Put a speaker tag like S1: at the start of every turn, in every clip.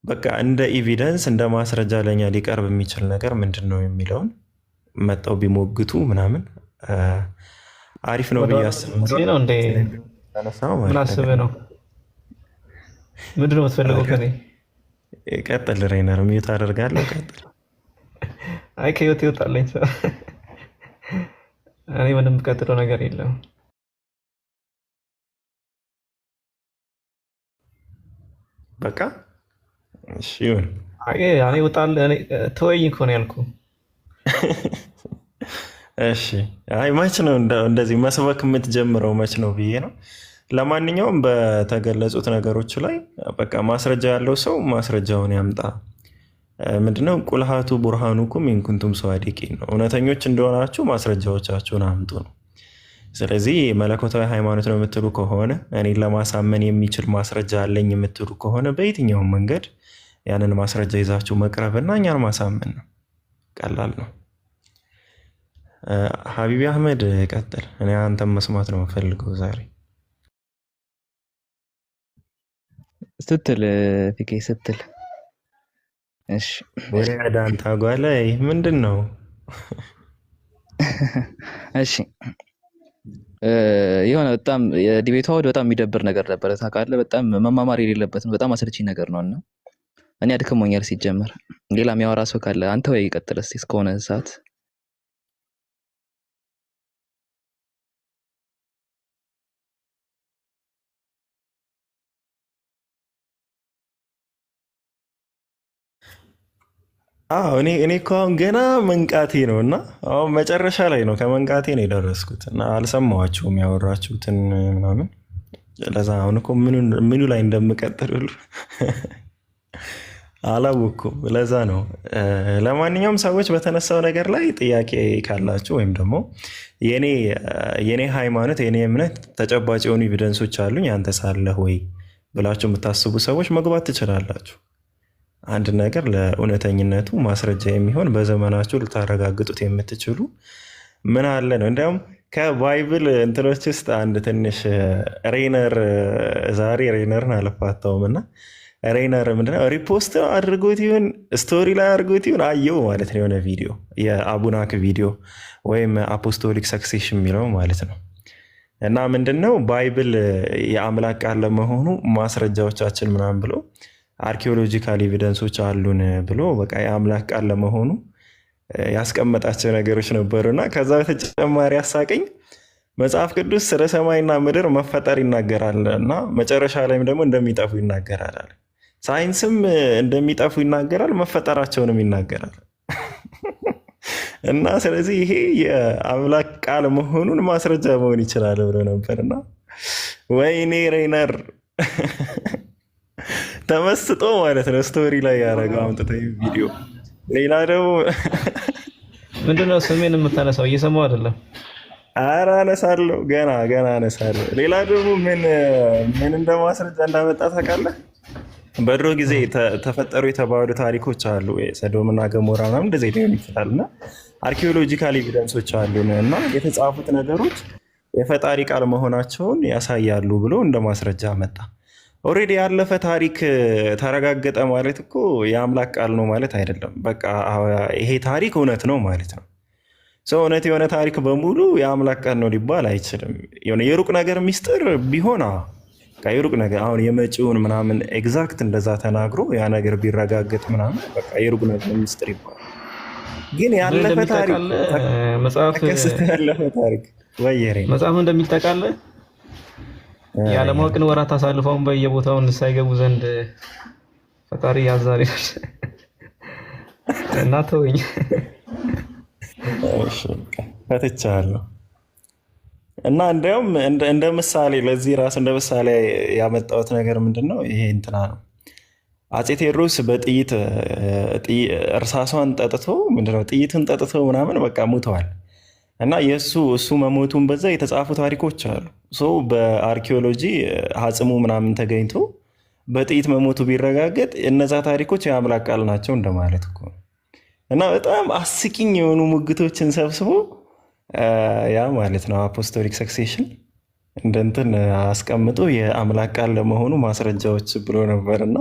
S1: በቃ እንደ ኤቪደንስ እንደ ማስረጃ ለኛ ሊቀርብ የሚችል ነገር ምንድን ነው የሚለውን መጣው ቢሞግቱ ምናምን አሪፍ ነው ብዬ አስባለሁ።
S2: ነው እንዴ?
S1: ያነሳው
S2: ምን
S1: አሪፍ ነገር
S2: አስበህ ነው? ምንድን ነው የምትፈልገው ከኔ?
S1: ቀጥል ሬነር፣ ሚዩት አደርጋለሁ። ቀጥል።
S2: አይ ከህይወት ይወጣለኝ ሰው እኔ ምንም ቀጥሎ ነገር የለም።
S1: በቃ እሺ ይሁን።
S2: አይ እኔ ወጣል እኔ ተወኝ እኮ ነው ያልኩህ።
S1: እሺ አይ መች ነው እንደዚህ መስበክ የምትጀምረው መች ነው ብዬ ነው። ለማንኛውም በተገለጹት ነገሮች ላይ በቃ ማስረጃ ያለው ሰው ማስረጃውን ያምጣ። ምንድነው ቁልሃቱ ቡርሃኑኩም ኢንኩንቱም ሰዋዲቂን ነው። እውነተኞች እንደሆናችሁ ማስረጃዎቻችሁን አምጡ ነው። ስለዚህ መለኮታዊ ሃይማኖት ነው የምትሉ ከሆነ እኔን ለማሳመን የሚችል ማስረጃ አለኝ የምትሉ ከሆነ በየትኛውም መንገድ ያንን ማስረጃ ይዛችሁ መቅረብና እኛን ማሳመን ነው። ቀላል ነው። ሀቢቢ አህመድ ቀጥል። እኔ አንተም መስማት ነው የምፈልገው ዛሬ
S3: ስትል ፊኬ ስትል። እሺ
S1: ወሬ አዳንታ ጓለ ምንድን ነው?
S3: እሺ የሆነ በጣም የዲቤቱ አውድ በጣም የሚደብር ነገር ነበረ ታውቃለህ። በጣም መማማር የሌለበት ነው። በጣም አሰልቺ ነገር ነው እና እኔ አድክሞኛል ሲጀመር። ሌላ የሚያወራ ሰው ካለ አንተ ወይ ቀጥል እስኪ እስከሆነ ሰዓት።
S1: እኔ እኮ አሁን ገና መንቃቴ ነው እና አሁን መጨረሻ ላይ ነው ከመንቃቴ ነው የደረስኩት እና አልሰማኋችሁም ያወራችሁትን ምናምን። ለዛ አሁን እኮ ምኑ ላይ እንደምቀጥል ሁሉ አላወኩም። ለዛ ነው። ለማንኛውም ሰዎች በተነሳው ነገር ላይ ጥያቄ ካላችሁ ወይም ደግሞ የኔ ሃይማኖት የኔ እምነት ተጨባጭ የሆኑ ኤቪደንሶች አሉኝ አንተ ሳለህ ወይ ብላችሁ የምታስቡ ሰዎች መግባት ትችላላችሁ። አንድ ነገር ለእውነተኝነቱ ማስረጃ የሚሆን በዘመናችሁ ልታረጋግጡት የምትችሉ ምን አለ ነው። እንዲያውም ከባይብል እንትኖች ውስጥ አንድ ትንሽ ሬነር ዛሬ ሬነርን አልፋታውም እና ሬነር ምንድነው ሪፖስት አድርጎት ይሁን ስቶሪ ላይ አድርጎት ይሁን አየው ማለት ነው። የሆነ ቪዲዮ የአቡናክ ቪዲዮ ወይም አፖስቶሊክ ሰክሴሽን የሚለው ማለት ነው። እና ምንድነው ባይብል የአምላክ ቃል ለመሆኑ ማስረጃዎቻችን ምናምን ብሎ አርኪኦሎጂካል ኤቪደንሶች አሉን ብሎ በቃ የአምላክ ቃል ለመሆኑ ያስቀመጣቸው ነገሮች ነበሩና ከዛ በተጨማሪ ያሳቀኝ መጽሐፍ ቅዱስ ስለ ሰማይና ምድር መፈጠር ይናገራል እና መጨረሻ ላይም ደግሞ እንደሚጠፉ ይናገራል። ሳይንስም እንደሚጠፉ ይናገራል፣ መፈጠራቸውንም ይናገራል። እና ስለዚህ ይሄ የአምላክ ቃል መሆኑን ማስረጃ መሆን ይችላል ብሎ ነበርና ወይኔ ሬነር ተመስጦ ማለት ነው ስቶሪ ላይ ያደረገው አምጥቶ ቪዲዮ። ሌላ ደግሞ
S2: ምንድነው ስሜን የምታነሳው? እየሰማው አይደለም።
S1: ኧረ አነሳለሁ፣ ገና አነሳለሁ። ሌላ ደግሞ ምን እንደማስረጃ እንዳመጣ ታውቃለህ? በድሮ ጊዜ ተፈጠሩ የተባሉ ታሪኮች አሉ። ሰዶምና ገሞራ ምናምን እንደዚህ ሊሆን ይችላል እና አርኪኦሎጂካል ኤቪደንሶች አሉን እና የተጻፉት ነገሮች የፈጣሪ ቃል መሆናቸውን ያሳያሉ ብሎ እንደ ማስረጃ መጣ። ኦልሬዲ ያለፈ ታሪክ ተረጋገጠ ማለት እኮ የአምላክ ቃል ነው ማለት አይደለም። በቃ ይሄ ታሪክ እውነት ነው ማለት ነው። ሰው እውነት የሆነ ታሪክ በሙሉ የአምላክ ቃል ነው ሊባል አይችልም። የሆነ የሩቅ ነገር ሚስጥር ቢሆን የሩቅ ነገር አሁን የመጪውን ምናምን ኤግዛክት እንደዛ ተናግሮ ያ ነገር ቢረጋገጥ ምናምን በቃ የሩቅ ነገር ሚስጥር ይባላል። ግን ያለፈ ታሪክ
S2: መጽሐፍ እንደሚጠቃለ ያለማወቅን ወራት አሳልፈውን በየቦታውን ሳይገቡ ዘንድ ፈጣሪ ያዛል እና ተወኝ
S1: ፈትቻለሁ። እና እንዲያውም እንደ ምሳሌ ለዚህ ራሱ እንደ ምሳሌ ያመጣሁት ነገር ምንድን ነው? ይሄ እንትና ነው። አፄ ቴዎድሮስ በጥይት እርሳሷን ጠጥቶ ምንድነው ጥይትን ጠጥቶ ምናምን በቃ ሙተዋል። እና እሱ መሞቱን በዛ የተጻፉ ታሪኮች አሉ። ሰው በአርኪኦሎጂ አጽሙ ምናምን ተገኝቶ በጥይት መሞቱ ቢረጋገጥ እነዛ ታሪኮች የአምላክ ቃል ናቸው እንደማለት እኮ ነው። እና በጣም አስቂኝ የሆኑ ሙግቶችን ሰብስቦ ያ ማለት ነው አፖስቶሊክ ሰክሴሽን እንደንትን አስቀምጦ የአምላክ ቃል ለመሆኑ ማስረጃዎች ብሎ ነበርና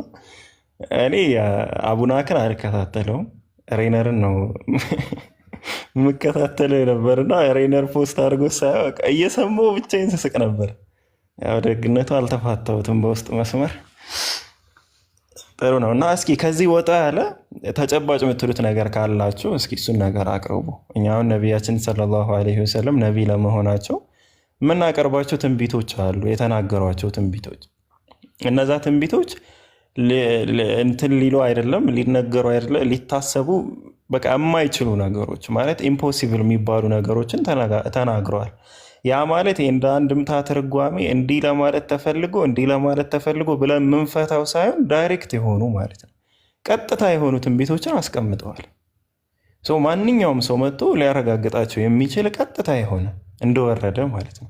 S1: እኔ አቡናክን አልከታተለውም፣ ሬነርን ነው የምከታተለው ነበርና ሬነር ፖስት አድርጎ ሳየው በቃ እየሰማሁ ብቻዬን ስስቅ ነበር። ያው ደግነቱ አልተፋታሁትም በውስጥ መስመር። ጥሩ ነው እና እስኪ ከዚህ ወጣ ያለ ተጨባጭ የምትሉት ነገር ካላችሁ እስኪ እሱን ነገር አቅርቡ። እኛ አሁን ነቢያችን ሰለላሁ ዐለይሂ ወሰለም ነቢይ ለመሆናቸው የምናቀርባቸው ትንቢቶች አሉ፣ የተናገሯቸው ትንቢቶች። እነዛ ትንቢቶች እንትን ሊሉ አይደለም፣ ሊነገሩ አይደለም፣ ሊታሰቡ በቃ የማይችሉ ነገሮች ማለት ኢምፖሲብል የሚባሉ ነገሮችን ተናግረዋል። ያ ማለት እንደ አንድምታ ትርጓሜ እንዲህ ለማለት ተፈልጎ እንዲህ ለማለት ተፈልጎ ብለን የምንፈታው ሳይሆን ዳይሬክት የሆኑ ማለት ነው፣ ቀጥታ የሆኑ ትንቢቶችን አስቀምጠዋል። ማንኛውም ሰው መጥቶ ሊያረጋግጣቸው የሚችል ቀጥታ የሆነ እንደወረደ ማለት ነው።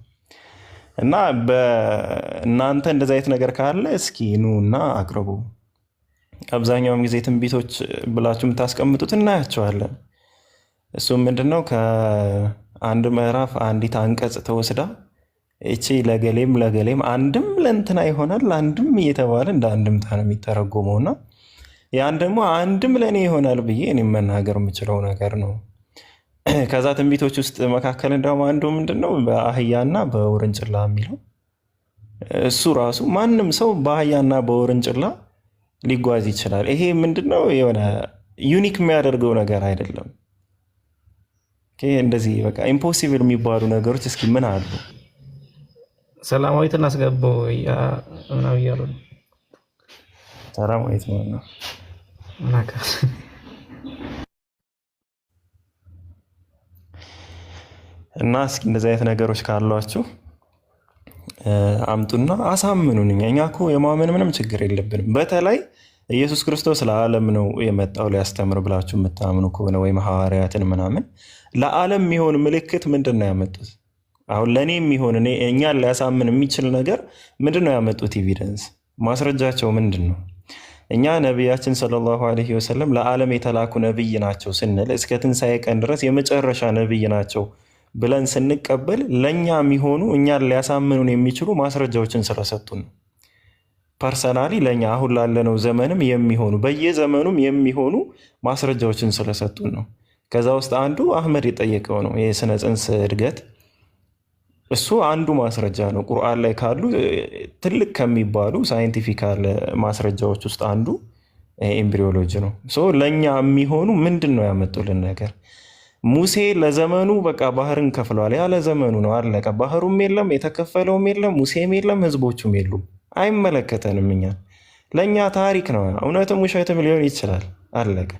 S1: እና በእናንተ እንደዚህ አይነት ነገር ካለ እስኪ ኑ እና አቅርቡ። አብዛኛውም ጊዜ ትንቢቶች ብላችሁ የምታስቀምጡት እናያቸዋለን። እሱም ምንድነው ከአንድ ምዕራፍ አንዲት አንቀጽ ተወስዳ እቺ ለገሌም ለገሌም አንድም ለእንትና ይሆናል አንድም እየተባለ እንደ አንድምታ ነው የሚተረጎመውና ያን ደግሞ አንድም ለእኔ ይሆናል ብዬ እኔ መናገር የምችለው ነገር ነው። ከዛ ትንቢቶች ውስጥ መካከል እንደውም አንዱ ምንድነው በአህያና በውርንጭላ የሚለው እሱ ራሱ ማንም ሰው በአህያና በውርንጭላ ሊጓዝ ይችላል። ይሄ ምንድነው የሆነ ዩኒክ የሚያደርገው ነገር አይደለም። እንደዚህ በቃ ኢምፖሲብል የሚባሉ ነገሮች እስኪ ምን አሉ?
S2: ሰላማዊትን አስገባው ምናምን እያሉ ነው።
S1: ሰላማዊት ነው እና እስኪ እንደዚህ አይነት ነገሮች ካሏችሁ አምጡና አሳምኑን። እኛ እኮ የማመን ምንም ችግር የለብንም። በተለይ ኢየሱስ ክርስቶስ ለዓለም ነው የመጣው ሊያስተምር ብላችሁ የምታምኑ ከሆነ ወይም ሐዋርያትን ምናምን ለዓለም የሚሆን ምልክት ምንድን ነው ያመጡት? አሁን ለእኔ የሚሆን እኛን ሊያሳምን የሚችል ነገር ምንድን ነው ያመጡት? ኤቪደንስ ማስረጃቸው ምንድን ነው? እኛ ነቢያችን ሰለላሁ ዐለይሂ ወሰለም ለዓለም የተላኩ ነቢይ ናቸው ስንል እስከ ትንሣኤ ቀን ድረስ የመጨረሻ ነቢይ ናቸው ብለን ስንቀበል ለእኛ የሚሆኑ እኛን ሊያሳምኑን የሚችሉ ማስረጃዎችን ስለሰጡን ነው። ፐርሰናሊ ለእኛ አሁን ላለነው ዘመንም የሚሆኑ በየዘመኑም የሚሆኑ ማስረጃዎችን ስለሰጡን ነው። ከዛ ውስጥ አንዱ አህመድ የጠየቀው ነው የስነ ጽንስ እድገት። እሱ አንዱ ማስረጃ ነው። ቁርአን ላይ ካሉ ትልቅ ከሚባሉ ሳይንቲፊካል ማስረጃዎች ውስጥ አንዱ ኤምብሪዮሎጂ ነው። ለእኛ የሚሆኑ ምንድን ነው ያመጡልን ነገር? ሙሴ ለዘመኑ በቃ ባህርን ከፍሏል። ያለ ዘመኑ ነው አለቀ። ባህሩም የለም፣ የተከፈለውም የለም፣ ሙሴም የለም፣ ህዝቦቹም የሉም። አይመለከተንም። እኛ ለእኛ ታሪክ ነው። እውነትም ውሸትም ሊሆን ይችላል። አለቀ።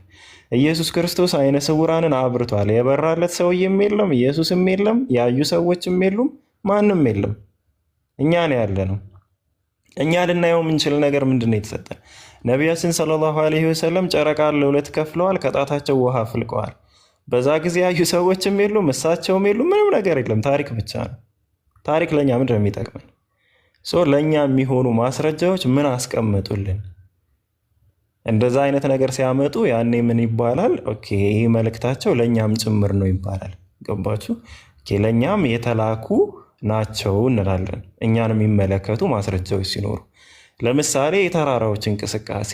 S1: ኢየሱስ ክርስቶስ አይነ ስውራንን አብርቷል። የበራለት ሰውዬም የለም፣ ኢየሱስም የለም፣ ያዩ ሰዎችም የሉም፣ ማንም የለም። እኛ ነው ያለ ነው። እኛ ልናየው የምንችል ነገር ምንድን ነው የተሰጠን? ነቢያችን ሰለላሁ ዐለይሂ ወሰለም ጨረቃን ለሁለት ከፍለዋል፣ ከጣታቸው ውሃ ፍልቀዋል። በዛ ጊዜ ያዩ ሰዎችም የሉም፣ እሳቸውም የሉም፣ ምንም ነገር የለም። ታሪክ ብቻ ነው። ታሪክ ለእኛ ምንድን ነው የሚጠቅመን? ለእኛ የሚሆኑ ማስረጃዎች ምን አስቀምጡልን? እንደዛ አይነት ነገር ሲያመጡ ያኔ ምን ይባላል? ኦኬ ይህ መልእክታቸው ለእኛም ጭምር ነው ይባላል። ገባችሁ? ለእኛም የተላኩ ናቸው እንላለን። እኛን የሚመለከቱ ማስረጃዎች ሲኖሩ፣ ለምሳሌ የተራራዎች እንቅስቃሴ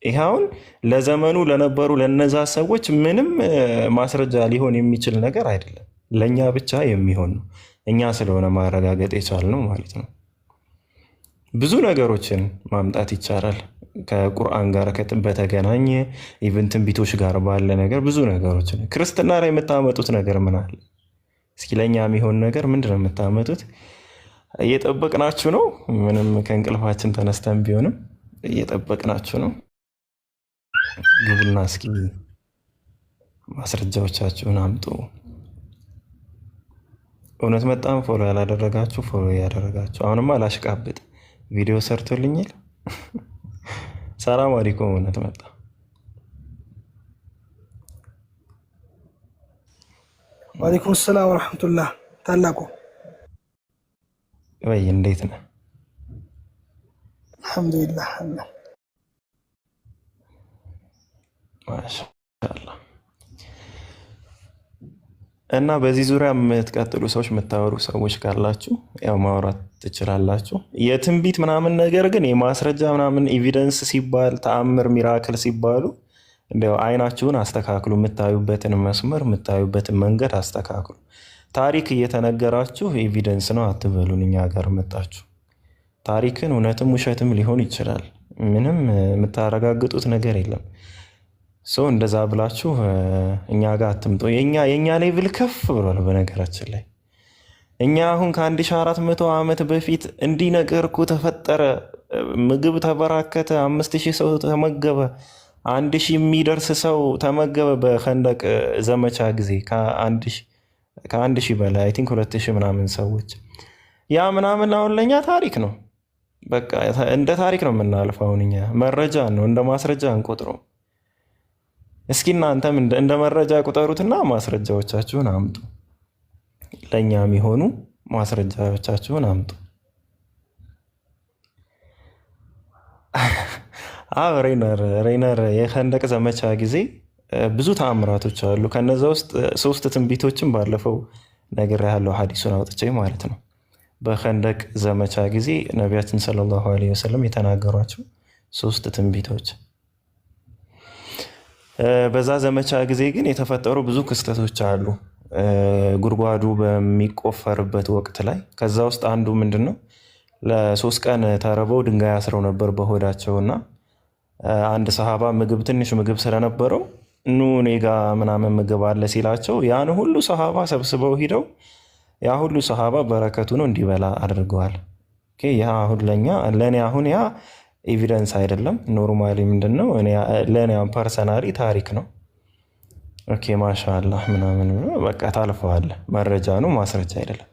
S1: ይኸውን ለዘመኑ ለነበሩ ለነዛ ሰዎች ምንም ማስረጃ ሊሆን የሚችል ነገር አይደለም። ለእኛ ብቻ የሚሆን ነው። እኛ ስለሆነ ማረጋገጥ የቻልነው ማለት ነው። ብዙ ነገሮችን ማምጣት ይቻላል። ከቁርአን ጋር በተገናኘ ኢቭን ትንቢቶች ጋር ባለ ነገር ብዙ ነገሮችን። ክርስትና ላይ የምታመጡት ነገር ምን አለ? እስኪ ለእኛ የሚሆን ነገር ምንድን ነው የምታመጡት? እየጠበቅናችሁ ነው። ምንም ከእንቅልፋችን ተነስተን ቢሆንም እየጠበቅናችሁ ነው። ግቡና እስኪ ማስረጃዎቻችሁን አምጡ። እውነት መጣም ፎሎ ያላደረጋችሁ ፎሎ ያደረጋችሁ። አሁንማ አላሽቃብጥ ቪዲዮ ሰርቶልኛል። ሰላም አለይኩም። እውነት መጣ።
S4: ወአለይኩም ሰላም ወረሕመቱላህ። ታላቁ
S1: ወይ እንዴት ነህ?
S4: አልሐምዱሊላህ።
S1: ማሻአላህ። እና በዚህ ዙሪያ የምትቀጥሉ ሰዎች የምታወሩ ሰዎች ካላችሁ ያው ማውራት ትችላላችሁ። የትንቢት ምናምን ነገር ግን የማስረጃ ምናምን ኤቪደንስ ሲባል ተአምር ሚራክል ሲባሉ እንዲያው አይናችሁን አስተካክሉ። የምታዩበትን መስመር የምታዩበትን መንገድ አስተካክሉ። ታሪክ እየተነገራችሁ ኤቪደንስ ነው አትበሉን። እኛ ጋር መጣችሁ ታሪክን እውነትም ውሸትም ሊሆን ይችላል። ምንም የምታረጋግጡት ነገር የለም። እንደዛ ብላችሁ እኛ ጋር አትምጡ። የእኛ ሌቭል ከፍ ብሏል። በነገራችን ላይ እኛ አሁን ከ1400 ዓመት በፊት እንዲህ ነገር እኮ ተፈጠረ፣ ምግብ ተበራከተ፣ 5000 ሰው ተመገበ፣ 1000 የሚደርስ ሰው ተመገበ በኸንደቅ ዘመቻ ጊዜ ከ1000 በላይ አይ ቲንክ 2000 ምናምን ሰዎች ያ ምናምን አሁን ለእኛ ታሪክ ነው። በቃ እንደ ታሪክ ነው የምናልፈው። አሁን እኛ መረጃ ነው እንደ ማስረጃ እንቆጥረው። እስኪ እናንተም እንደ መረጃ ቁጠሩትና ማስረጃዎቻችሁን አምጡ። ለእኛ የሚሆኑ ማስረጃዎቻችሁን አምጡ። ሬነር የኸንደቅ ዘመቻ ጊዜ ብዙ ተአምራቶች አሉ። ከነዛ ውስጥ 3 ትንቢቶችን ባለፈው ነገር ያለው ሐዲሱን አውጥቼ ማለት ነው። በኸንደቅ ዘመቻ ጊዜ ነቢያችን ሰለላሁ ዐለይሂ ወሰለም የተናገሯቸው 3 ትንቢቶች። በዛ ዘመቻ ጊዜ ግን የተፈጠሩ ብዙ ክስተቶች አሉ። ጉድጓዱ በሚቆፈርበት ወቅት ላይ ከዛ ውስጥ አንዱ ምንድን ነው? ለ3 ቀን ተርበው ድንጋይ አስረው ነበር በሆዳቸውና አንድ ሰሃባ ትንሽ ምግብ ስለነበረው ኑ እኔ ጋ ምናምን ምግብ አለ ሲላቸው ያን ሁሉ ሰሃባ ሰብስበው ሂደው ያ ሁሉ ሰሃባ በረከቱ ነው እንዲበላ አድርገዋል። ያ አሁን ለእኔ አሁን ያ ኤቪደንስ አይደለም። ኖርማሊ ምንድን ነው ለእኔ ፐርሰናሊ ታሪክ ነው። ማሻአላህ ምናምን በቃ ታልፈዋለህ። መረጃ ነው ማስረጃ አይደለም።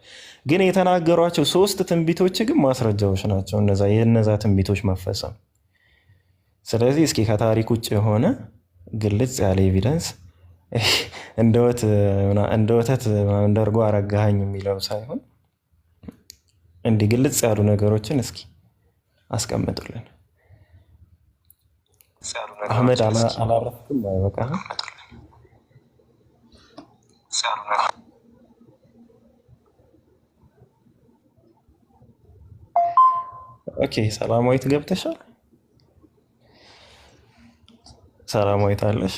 S1: ግን የተናገሯቸው 3 ትንቢቶች ግን ማስረጃዎች ናቸው የነዛ ትንቢቶች መፈጸም። ስለዚህ እስኪ ከታሪክ ውጭ የሆነ ግልጽ ያለ ኤቪደንስ እንደ ወተት እንደ እርጎ አረጋኸኝ የሚለው ሳይሆን እንዲህ ግልጽ ያሉ ነገሮችን እስኪ አስቀምጡልን። አህመድ አላረፍኩም። በቃ ሰላማዊት ገብተሻል? ሰላማዊት አለሽ?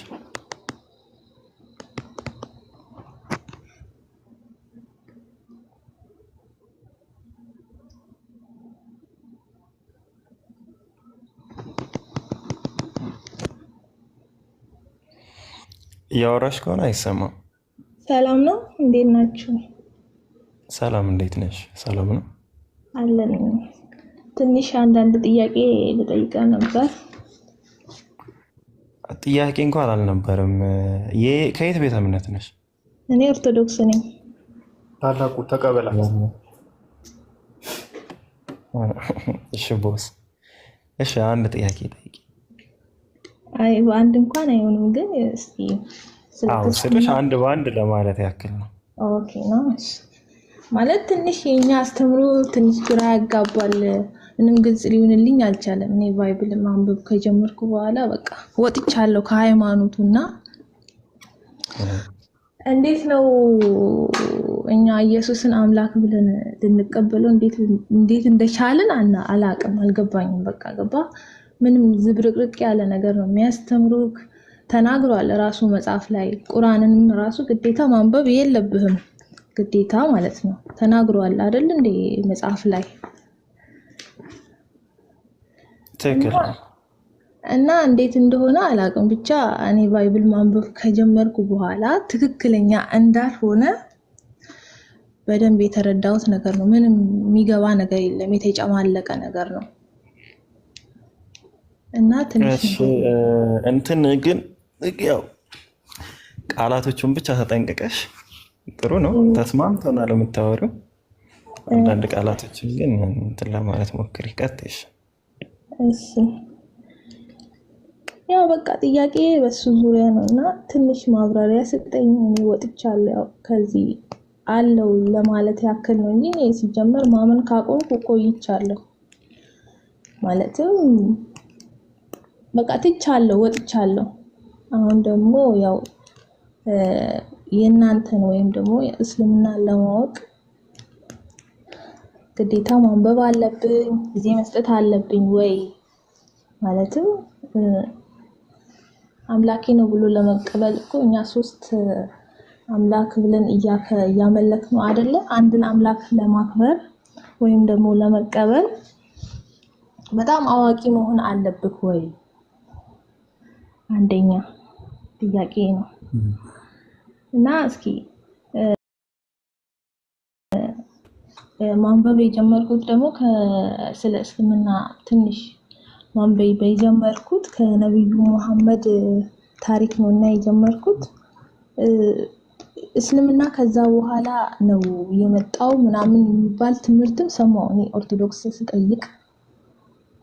S1: እያወራሽ ከሆነ አይሰማም።
S5: ሰላም ነው፣ እንዴት ናችሁ?
S1: ሰላም፣ እንዴት ነሽ? ሰላም ነው
S5: አለን። ትንሽ አንዳንድ ጥያቄ ልጠይቃ ነበር።
S1: ጥያቄ እንኳን አልነበረም። ከየት ቤተ እምነት ነሽ?
S5: እኔ ኦርቶዶክስ ነኝ።
S2: ታላቁ ተቀበላት።
S1: እሺ ቦስ፣ እሺ አንድ ጥያቄ ጠይቂ።
S5: አይ በአንድ እንኳን አይሆንም፣ ግን እስቲ
S1: ስልሽ አንድ በአንድ ለማለት ያክል ነው።
S5: ኦኬ ነው ማለት ትንሽ የኛ አስተምሮ ትንሽ ግራ ያጋባል። ምንም ግልጽ ሊሆንልኝ አልቻለም። እኔ ባይብል ማንበብ ከጀመርኩ በኋላ በቃ ወጥቻለሁ ከሃይማኖቱና እንዴት ነው እኛ ኢየሱስን አምላክ ብለን ልንቀበለው እንዴት እንደቻለን አላቅም፣ አልገባኝም። በቃ ገባ ምንም ዝብርቅርቅ ያለ ነገር ነው የሚያስተምሩክ። ተናግሯል ራሱ መጽሐፍ ላይ። ቁርአንንም ራሱ ግዴታ ማንበብ የለብህም ግዴታ ማለት ነው ተናግሯል አይደል እንዴ መጽሐፍ ላይ።
S1: ትክክል።
S5: እና እንዴት እንደሆነ አላቅም። ብቻ እኔ ባይብል ማንበብ ከጀመርኩ በኋላ ትክክለኛ እንዳልሆነ በደንብ የተረዳሁት ነገር ነው። ምንም የሚገባ ነገር የለም፣ የተጨማለቀ ነገር ነው። እና ትንሽ
S1: እንትን ግን ያው ቃላቶቹን ብቻ ተጠንቅቀሽ ጥሩ ነው። ተስማምተናል የምታወሪው። አንዳንድ ቃላቶችን ግን እንትን ለማለት ሞክሪ። ቀጥሽ።
S5: እሺ ያው በቃ ጥያቄ በሱ ዙሪያ ነው እና ትንሽ ማብራሪያ ስጠኝ። እኔ ወጥቻለሁ ያው ከዚህ አለው ለማለት ያክል ነው እንጂ እኔ ሲጀመር ማመን ካቆምኩ ቆይቻለሁ። ማለትም በቃ ትቻለሁ፣ ወጥቻለሁ። አሁን ደግሞ ያው የእናንተን ወይም ደግሞ እስልምና ለማወቅ ግዴታ ማንበብ አለብኝ ጊዜ መስጠት አለብኝ ወይ? ማለትም አምላኬ ነው ብሎ ለመቀበል እኮ እኛ ሶስት አምላክ ብለን እያመለክ ነው አይደለ? አንድን አምላክ ለማክበር ወይም ደግሞ ለመቀበል በጣም አዋቂ መሆን አለብክ ወይ? አንደኛ ጥያቄ ነው። እና እስኪ ማንበብ የጀመርኩት ደግሞ ስለ እስልምና ትንሽ ማንበብ የጀመርኩት ከነብዩ መሐመድ ታሪክ ነውና የጀመርኩት እስልምና ከዛ በኋላ ነው የመጣው ምናምን የሚባል ትምህርትም ሰማሁ እኔ ኦርቶዶክስ ስጠይቅ።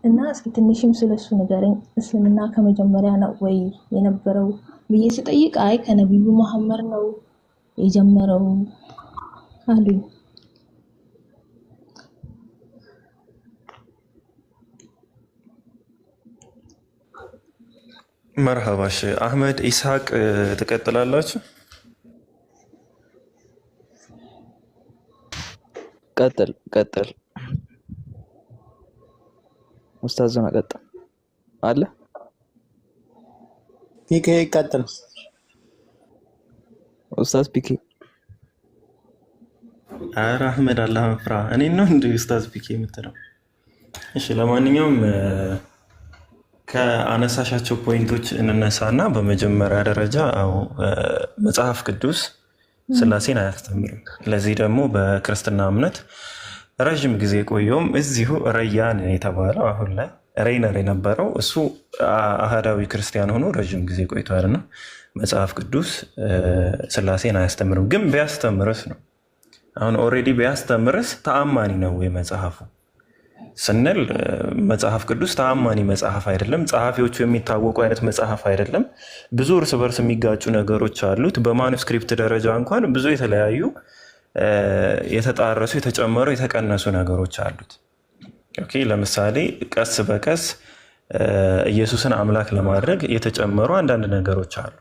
S5: እና እስኪ ትንሽም ስለሱ ንገረኝ። እስልምና ከመጀመሪያ ነው ወይ የነበረው ብዬ ስጠይቅ አይ ከነብዩ መሐመድ ነው የጀመረው አሉኝ።
S1: መርሐባሽ አህመድ ኢስሐቅ ትቀጥላላችሁ?
S3: ቀጥል ኡስታዝ ዘና ቀጥል አለ
S6: ፒኬ ቀጥል
S3: ኡስታዝ ፒኬ።
S1: ኧረ አህመድ አላህን ፍራ። እኔ ነው እንደ ኡስታዝ ፒኬ የምትለው? እሺ ለማንኛውም ከአነሳሻቸው ፖይንቶች እንነሳና በመጀመሪያ ደረጃ መጽሐፍ ቅዱስ ስላሴን አያስተምርም። ለዚህ ደግሞ በክርስትና እምነት ረዥም ጊዜ ቆየውም እዚሁ ረያን የተባለው አሁን ላይ ሬይነር የነበረው እሱ አህዳዊ ክርስቲያን ሆኖ ረዥም ጊዜ ቆይቷልና መጽሐፍ ቅዱስ ስላሴን አያስተምርም። ግን ቢያስተምርስ ነው አሁን ኦልሬዲ ቢያስተምርስ ተአማኒ ነው ወይ መጽሐፉ ስንል መጽሐፍ ቅዱስ ተአማኒ መጽሐፍ አይደለም። ጸሐፊዎቹ የሚታወቁ አይነት መጽሐፍ አይደለም። ብዙ እርስ በርስ የሚጋጩ ነገሮች አሉት። በማኑስክሪፕት ደረጃ እንኳን ብዙ የተለያዩ የተጣረሱ የተጨመሩ የተቀነሱ ነገሮች አሉት። ኦኬ ለምሳሌ ቀስ በቀስ ኢየሱስን አምላክ ለማድረግ የተጨመሩ አንዳንድ ነገሮች አሉ።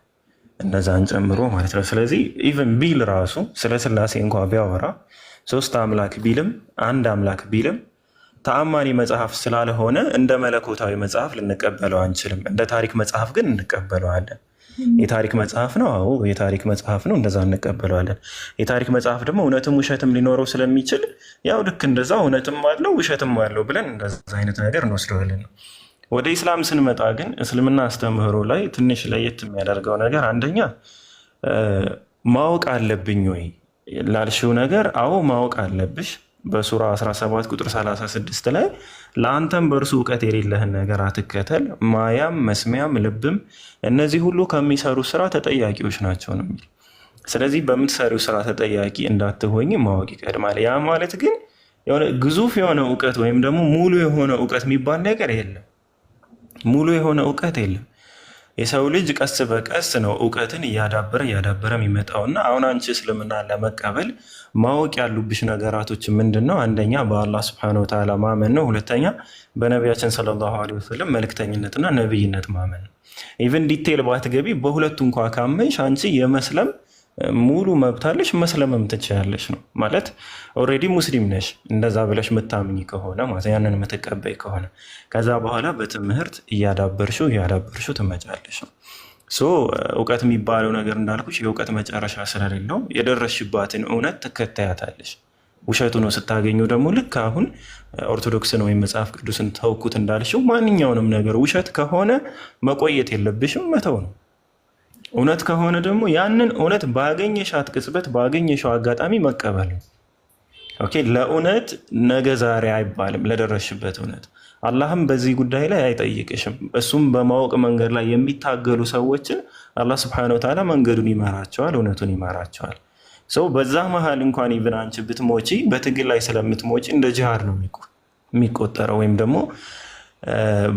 S1: እነዛን ጨምሮ ማለት ነው። ስለዚህ ኢቨን ቢል ራሱ ስለ ስላሴ እንኳ ቢያወራ ሶስት አምላክ ቢልም አንድ አምላክ ቢልም ተአማኒ መጽሐፍ ስላልሆነ እንደ መለኮታዊ መጽሐፍ ልንቀበለው አንችልም። እንደ ታሪክ መጽሐፍ ግን እንቀበለዋለን። የታሪክ መጽሐፍ ነው። አዎ የታሪክ መጽሐፍ ነው። እንደዛ እንቀበለዋለን። የታሪክ መጽሐፍ ደግሞ እውነትም ውሸትም ሊኖረው ስለሚችል ያው ልክ እንደዛ እውነትም አለው ውሸትም አለው ብለን እንደዛ አይነት ነገር እንወስደዋለን። ወደ ኢስላም ስንመጣ ግን እስልምና አስተምህሮ ላይ ትንሽ ለየት የሚያደርገው ነገር አንደኛ ማወቅ አለብኝ ወይ ላልሽው ነገር፣ አዎ ማወቅ አለብሽ። በሱራ 17 ቁጥር 36 ላይ ለአንተም በእርሱ እውቀት የሌለህን ነገር አትከተል፣ ማያም መስሚያም ልብም እነዚህ ሁሉ ከሚሰሩ ስራ ተጠያቂዎች ናቸው ነው የሚል። ስለዚህ በምትሰሪው ስራ ተጠያቂ እንዳትሆኝ ማወቅ ይቀድማል። ያ ማለት ግን የሆነ ግዙፍ የሆነ እውቀት ወይም ደግሞ ሙሉ የሆነ እውቀት የሚባል ነገር የለም። ሙሉ የሆነ እውቀት የለም። የሰው ልጅ ቀስ በቀስ ነው እውቀትን እያዳበረ የሚመጣውና አሁን አንቺ እስልምና ለመቀበል ማወቅ ያሉብሽ ነገራቶች ምንድን ነው? አንደኛ በአላህ ስብሐነሁ ወተዓላ ማመን ነው። ሁለተኛ በነቢያችን ሰለላሁ ዐለይሂ ወሰለም መልእክተኝነትና ነቢይነት ማመን ነው። ኢቨን ዲቴል ባትገቢ በሁለቱ እንኳ ካመንሽ አንቺ የመስለም ሙሉ መብታለሽ፣ መስለምም ትችያለሽ ነው ማለት ኦልሬዲ ሙስሊም ነሽ። እንደዛ ብለሽ የምታምኝ ከሆነ ማለት ያንን የምትቀበይ ከሆነ ከዛ በኋላ በትምህርት እያዳበርሽው ትመጫለሽ ነው። እውቀት የሚባለው ነገር እንዳልኩሽ የእውቀት መጨረሻ ስለሌለው የደረስሽባትን እውነት ትከታያታለሽ። ውሸቱ ነው ስታገኙ ደግሞ ልክ አሁን ኦርቶዶክስን ወይም መጽሐፍ ቅዱስን ተውኩት እንዳልሽው ማንኛውንም ነገር ውሸት ከሆነ መቆየት የለብሽም መተው ነው። እውነት ከሆነ ደግሞ ያንን እውነት ባገኘሻት ቅጽበት ባገኘሽው አጋጣሚ መቀበል ነው። ኦኬ ለእውነት ነገ ዛሬ አይባልም። ለደረስሽበት እውነት አላህም በዚህ ጉዳይ ላይ አይጠይቅሽም። እሱም በማወቅ መንገድ ላይ የሚታገሉ ሰዎችን አላህ ስብሐነሁ ወተዓላ መንገዱን ይመራቸዋል፣ እውነቱን ይመራቸዋል። ሰው በዛ መሀል እንኳን ይብን አንቺ ብትሞቺ በትግል ላይ ስለምትሞቺ እንደ ጂሃድ ነው የሚቆጠረው፣ ወይም ደግሞ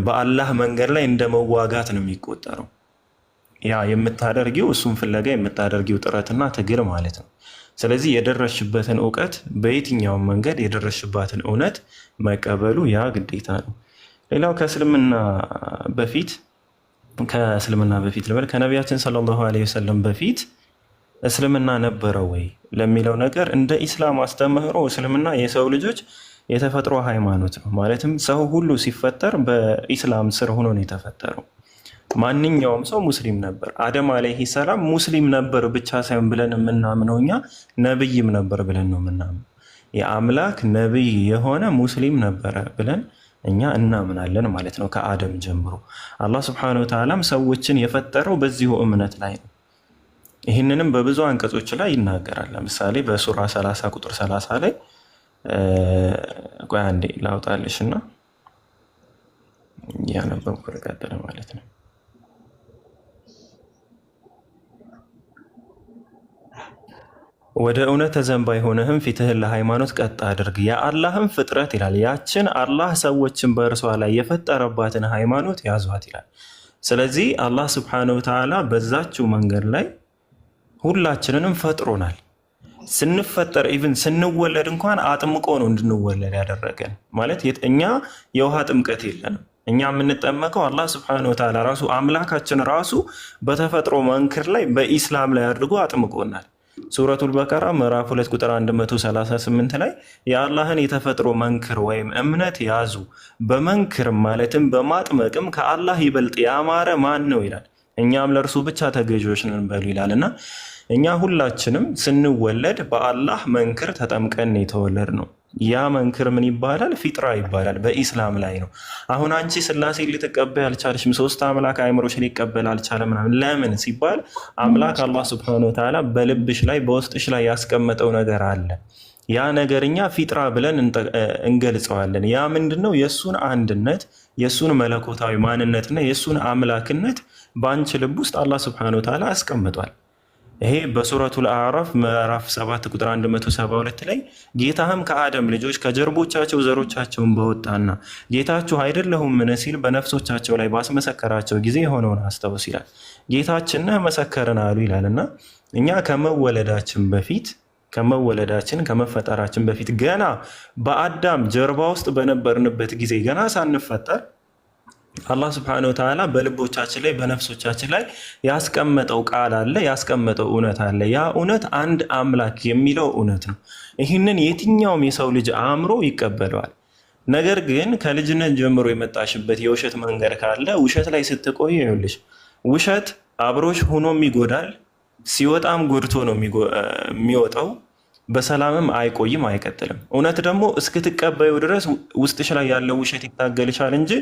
S1: በአላህ መንገድ ላይ እንደ መዋጋት ነው የሚቆጠረው። ያ የምታደርጊው እሱን ፍለጋ የምታደርጊው ጥረትና ትግል ማለት ነው። ስለዚህ የደረስሽበትን እውቀት በየትኛውም መንገድ የደረስሽባትን እውነት መቀበሉ ያ ግዴታ ነው። ሌላው ከእስልምና በፊት ልበል ከነቢያችን ሰለላሁ ዐለይሂ ወሰለም በፊት እስልምና ነበረ ወይ ለሚለው ነገር እንደ ኢስላም አስተምህሮ እስልምና የሰው ልጆች የተፈጥሮ ሃይማኖት ነው። ማለትም ሰው ሁሉ ሲፈጠር በኢስላም ስር ሆኖ ነው የተፈጠረው። ማንኛውም ሰው ሙስሊም ነበር። አደም አለይሂ ሰላም ሙስሊም ነበር ብቻ ሳይሆን ብለን የምናምነው እኛ ነብይም ነበር ብለን ነው የምናምነው። የአምላክ ነብይ የሆነ ሙስሊም ነበረ ብለን እኛ እናምናለን ማለት ነው። ከአደም ጀምሮ አላህ ስብሐነሁ ወተዓላም ሰዎችን የፈጠረው በዚሁ እምነት ላይ ነው። ይህንንም በብዙ አንቀጾች ላይ ይናገራል። ለምሳሌ በሱራ 30 ቁጥር 30 ላይ ቆይ አንዴ ላውጣልሽና ያነበብኩ ልቀጥል ማለት ነው። ወደ እውነት ተዘንባ የሆነህም ፊትህን ለሃይማኖት ቀጥ አድርግ፣ የአላህም ፍጥረት ይላል ያችን አላህ ሰዎችን በእርሷ ላይ የፈጠረባትን ሃይማኖት ያዟት ይላል። ስለዚህ አላህ ስብሐነሁ ወተዓላ በዛችው መንገድ ላይ ሁላችንንም ፈጥሮናል። ስንፈጠር ኢቭን ስንወለድ እንኳን አጥምቆ ነው እንድንወለድ ያደረገን። ማለት እኛ የውሃ ጥምቀት የለንም። እኛ የምንጠመቀው አላህ ስብሐነሁ ወተዓላ ራሱ አምላካችን ራሱ በተፈጥሮ መንክር ላይ በኢስላም ላይ አድርጎ አጥምቆናል። ሱረቱል በቀራ ምዕራፍ 2 ቁጥር 138 ላይ የአላህን የተፈጥሮ መንክር ወይም እምነት ያዙ፣ በመንክር ማለትም በማጥመቅም ከአላህ ይበልጥ ያማረ ማን ነው ይላል። እኛም ለእርሱ ብቻ ተገዢዎች ነን በሉ ይላል። እና እኛ ሁላችንም ስንወለድ በአላህ መንክር ተጠምቀን የተወለድ ነው። ያ መንክር ምን ይባላል? ፊጥራ ይባላል። በኢስላም ላይ ነው። አሁን አንቺ ስላሴ ልትቀበል አልቻለሽም፣ ሶስት አምላክ አይምሮሽ ሊቀበል አልቻለም። ለምን ሲባል አምላክ አላህ ሱብሓነሁ ወተዓላ በልብሽ ላይ በውስጥሽ ላይ ያስቀመጠው ነገር አለ። ያ ነገርኛ ፊጥራ ብለን እንገልጸዋለን። ያ ምንድነው? የእሱን አንድነት፣ የእሱን መለኮታዊ ማንነትና የእሱን አምላክነት በአንቺ ልብ ውስጥ አላህ ሱብሓነሁ ወተዓላ አስቀምጧል። ይሄ በሱረቱል አዕራፍ ምዕራፍ 7 ቁጥር 172 ላይ ጌታህም ከአደም ልጆች ከጀርቦቻቸው ዘሮቻቸውን በወጣና ጌታችሁ አይደለሁምን ሲል በነፍሶቻቸው ላይ ባስመሰከራቸው ጊዜ የሆነውን አስታውስ ይላል። ጌታችን ነህ መሰከርን አሉ ይላልና እኛ ከመወለዳችን ከመፈጠራችን በፊት ገና በአዳም ጀርባ ውስጥ በነበርንበት ጊዜ ገና ሳንፈጠር አላህ ስብሐነሁ ወተዓላ በልቦቻችን ላይ በነፍሶቻችን ላይ ያስቀመጠው ቃል አለ፣ ያስቀመጠው እውነት አለ። ያ እውነት አንድ አምላክ የሚለው እውነት ነው። ይህንን የትኛውም የሰው ልጅ አእምሮ ይቀበለዋል። ነገር ግን ከልጅነት ጀምሮ የመጣሽበት የውሸት መንገድ ካለ ውሸት ላይ ስትቆይ ይኸውልሽ፣ ውሸት አብሮሽ ሆኖም ይጎዳል፣ ሲወጣም ጎድቶ ነው የሚወጣው። በሰላምም አይቆይም፣ አይቀጥልም። እውነት ደግሞ እስክትቀበዩ ድረስ ውስጥሽ ላይ ያለው ውሸት ይታገልሻል እንጂ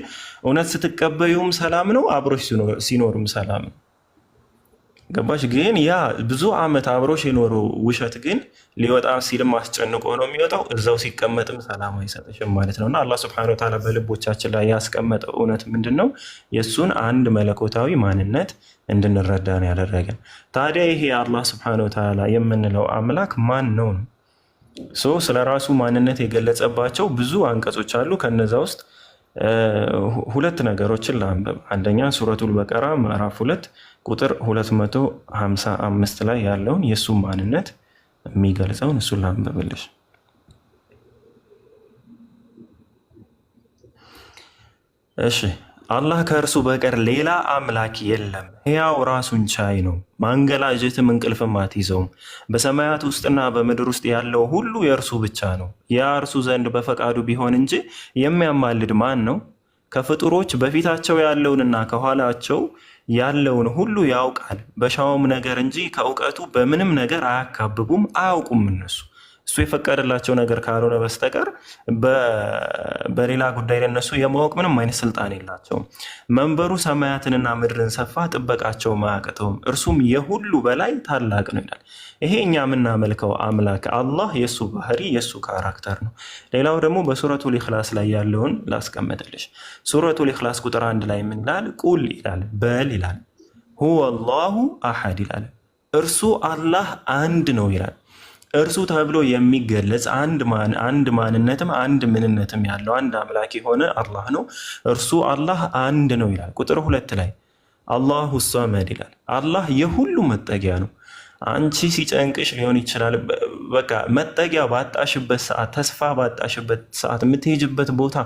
S1: እውነት ስትቀበዩም ሰላም ነው፣ አብሮሽ ሲኖርም ሰላም ነው። ገባሽ? ግን ያ ብዙ ዓመት አብሮሽ የኖረው ውሸት ግን ሊወጣ ሲልም አስጨንቆ ነው የሚወጣው፣ እዛው ሲቀመጥም ሰላም አይሰጥሽም ማለት ነው። እና አላህ ስብሐነሁ ወተዓላ በልቦቻችን ላይ ያስቀመጠው እውነት ምንድን ነው? የእሱን አንድ መለኮታዊ ማንነት እንድንረዳ ነው ያደረገን። ታዲያ ይሄ አላህ ስብሐነሁ ወተዓላ የምንለው አምላክ ማን ነው? ስለ ራሱ ማንነት የገለጸባቸው ብዙ አንቀጾች አሉ። ከነዛ ውስጥ ሁለት ነገሮችን ላንበብ። አንደኛ ሱረቱል በቀራ ምዕራፍ 2 ቁጥር 255 ላይ ያለውን የእሱ ማንነት የሚገልጸውን እሱን ላንበብልሽ። እሺ አላህ ከእርሱ በቀር ሌላ አምላክ የለም፣ ሕያው ራሱን ቻይ ነው፣ ማንገላጀትም እንቅልፍም አትይዘውም። በሰማያት ውስጥና በምድር ውስጥ ያለው ሁሉ የእርሱ ብቻ ነው። ያ እርሱ ዘንድ በፈቃዱ ቢሆን እንጂ የሚያማልድ ማን ነው? ከፍጡሮች በፊታቸው ያለውንና ከኋላቸው ያለውን ሁሉ ያውቃል። በሻውም ነገር እንጂ ከእውቀቱ በምንም ነገር አያካብቡም፣ አያውቁም። እሱ የፈቀደላቸው ነገር ካልሆነ በስተቀር በሌላ ጉዳይ ለነሱ የማወቅ ምንም አይነት ስልጣን የላቸውም። መንበሩ ሰማያትንና ምድርን ሰፋ፣ ጥበቃቸውም አያቅተውም። እርሱም የሁሉ በላይ ታላቅ ነው ይላል። ይሄ እኛ የምናመልከው አምላክ አላህ የእሱ ባህሪ የእሱ ካራክተር ነው። ሌላው ደግሞ በሱረቱል ኢኽላስ ላይ ያለውን ላስቀመጥልሽ። ሱረቱል ኢኽላስ ቁጥር 1 ላይ ምን ይላል? ቁል ይላል፣ በል ይላል፣ ሁወ አላሁ አሐድ ይላል፣ እርሱ አላህ አንድ ነው ይላል። እርሱ ተብሎ የሚገለጽ አንድ ማንነትም አንድ ምንነትም ያለው አንድ አምላክ የሆነ አላህ ነው። እርሱ አላህ አንድ ነው ይላል። ቁጥር 2 ላይ አላሁ ሰመድ ይላል፣ አላህ የሁሉ መጠጊያ ነው። አንቺ ሲጨንቅሽ ሊሆን ይችላል። በቃ መጠጊያ ባጣሽበት ሰዓት፣ ተስፋ ባጣሽበት ሰዓት፣ የምትሄጅበት ቦታ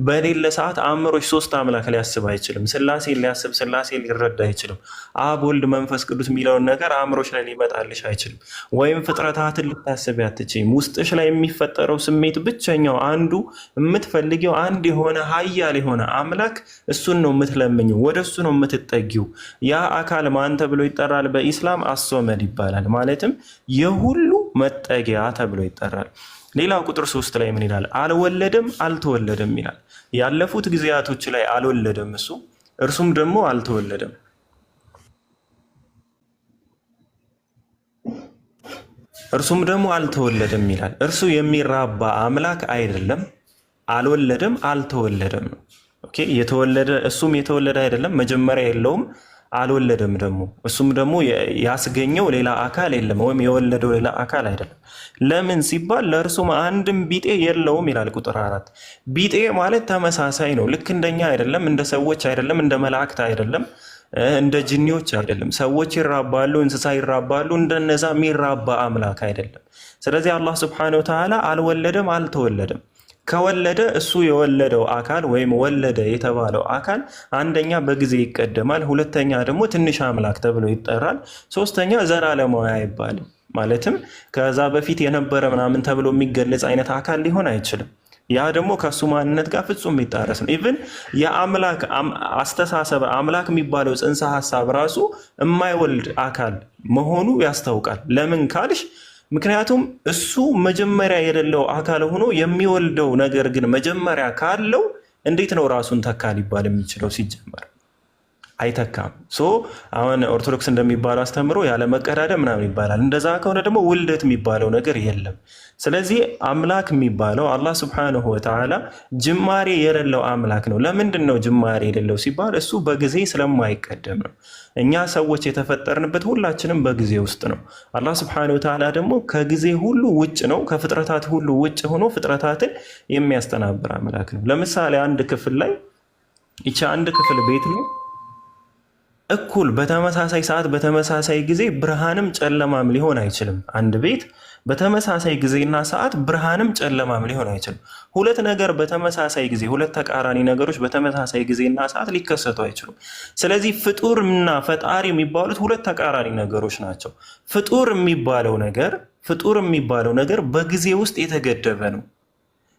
S1: በሌለ ሰዓት አእምሮሽ ሶስት አምላክ ሊያስብ አይችልም። ስላሴ ሊያስብ ስላሴ ሊረዳ አይችልም። አብ ወልድ መንፈስ ቅዱስ የሚለውን ነገር አእምሮሽ ላይ ሊመጣልሽ አይችልም። ወይም ፍጥረታትን ልታስብ አትችይም። ውስጥሽ ላይ የሚፈጠረው ስሜት ብቸኛው አንዱ የምትፈልጊው አንድ የሆነ ኃያል የሆነ አምላክ፣ እሱን ነው የምትለምኘው፣ ወደ እሱ ነው የምትጠጊው። ያ አካል ማን ተብሎ ይጠራል? በኢስላም አሶመድ ይባላል። ማለትም የሁሉ መጠጊያ ተብሎ ይጠራል። ሌላው ቁጥር 3 ላይ ምን ይላል? አልወለደም አልተወለደም ይላል። ያለፉት ጊዜያቶች ላይ አልወለደም እሱ፣ እርሱም ደግሞ አልተወለደም። እርሱም ደግሞ አልተወለደም ይላል። እርሱ የሚራባ አምላክ አይደለም። አልወለደም አልተወለደም ነው። ኦኬ፣ የተወለደ እሱም የተወለደ አይደለም፣ መጀመሪያ የለውም። አልወለደም ደግሞ እሱም ደግሞ ያስገኘው ሌላ አካል የለም፣ ወይም የወለደው ሌላ አካል አይደለም። ለምን ሲባል ለእርሱም አንድም ቢጤ የለውም ይላል ቁጥር 4። ቢጤ ማለት ተመሳሳይ ነው። ልክ እንደኛ አይደለም፣ እንደ ሰዎች አይደለም፣ እንደ መላእክት አይደለም፣ እንደ ጅኒዎች አይደለም። ሰዎች ይራባሉ፣ እንስሳ ይራባሉ፣ እንደነዛ የሚራባ አምላክ አይደለም። ስለዚህ አላህ ሱብሓነሁ ወተዓላ አልወለደም አልተወለደም። ከወለደ እሱ የወለደው አካል ወይም ወለደ የተባለው አካል አንደኛ በጊዜ ይቀደማል፣ ሁለተኛ ደግሞ ትንሽ አምላክ ተብሎ ይጠራል፣ ሶስተኛ ዘላለማዊ አይባልም። ማለትም ከዛ በፊት የነበረ ምናምን ተብሎ የሚገለጽ አይነት አካል ሊሆን አይችልም። ያ ደግሞ ከሱ ማንነት ጋር ፍጹም የሚጣረስ ነው። ኢቭን የአምላክ አስተሳሰብ አምላክ የሚባለው ጽንሰ ሀሳብ ራሱ የማይወልድ አካል መሆኑ ያስታውቃል። ለምን ካልሽ ምክንያቱም እሱ መጀመሪያ የሌለው አካል ሆኖ የሚወልደው ነገር ግን መጀመሪያ ካለው እንዴት ነው ራሱን ተካ ሊባል የሚችለው? ሲጀመር አይተካም። አሁን ኦርቶዶክስ እንደሚባለው አስተምሮ ያለ መቀዳደም ምናምን ይባላል። እንደዛ ከሆነ ደግሞ ውልደት የሚባለው ነገር የለም። ስለዚህ አምላክ የሚባለው አላህ ሱብሓነሁ ወተዓላ ጅማሬ የሌለው አምላክ ነው። ለምንድን ነው ጅማሬ የሌለው ሲባል እሱ በጊዜ ስለማይቀደም ነው። እኛ ሰዎች የተፈጠርንበት ሁላችንም በጊዜ ውስጥ ነው። አላህ ሱብሓነሁ ወተዓላ ደግሞ ከጊዜ ሁሉ ውጭ ነው። ከፍጥረታት ሁሉ ውጭ ሆኖ ፍጥረታትን የሚያስተናብር አምላክ ነው። ለምሳሌ አንድ ክፍል ላይ ይቺ አንድ ክፍል ቤት ነው እኩል በተመሳሳይ ሰዓት በተመሳሳይ ጊዜ ብርሃንም ጨለማም ሊሆን አይችልም። አንድ ቤት በተመሳሳይ ጊዜና ሰዓት ብርሃንም ጨለማም ሊሆን አይችልም። ሁለት ነገር በተመሳሳይ ጊዜ፣ ሁለት ተቃራኒ ነገሮች በተመሳሳይ ጊዜና ሰዓት ሊከሰቱ አይችሉም። ስለዚህ ፍጡርና ፈጣሪ የሚባሉት ሁለት ተቃራኒ ነገሮች ናቸው። ፍጡር የሚባለው ነገር በጊዜ ውስጥ የተገደበ ነው።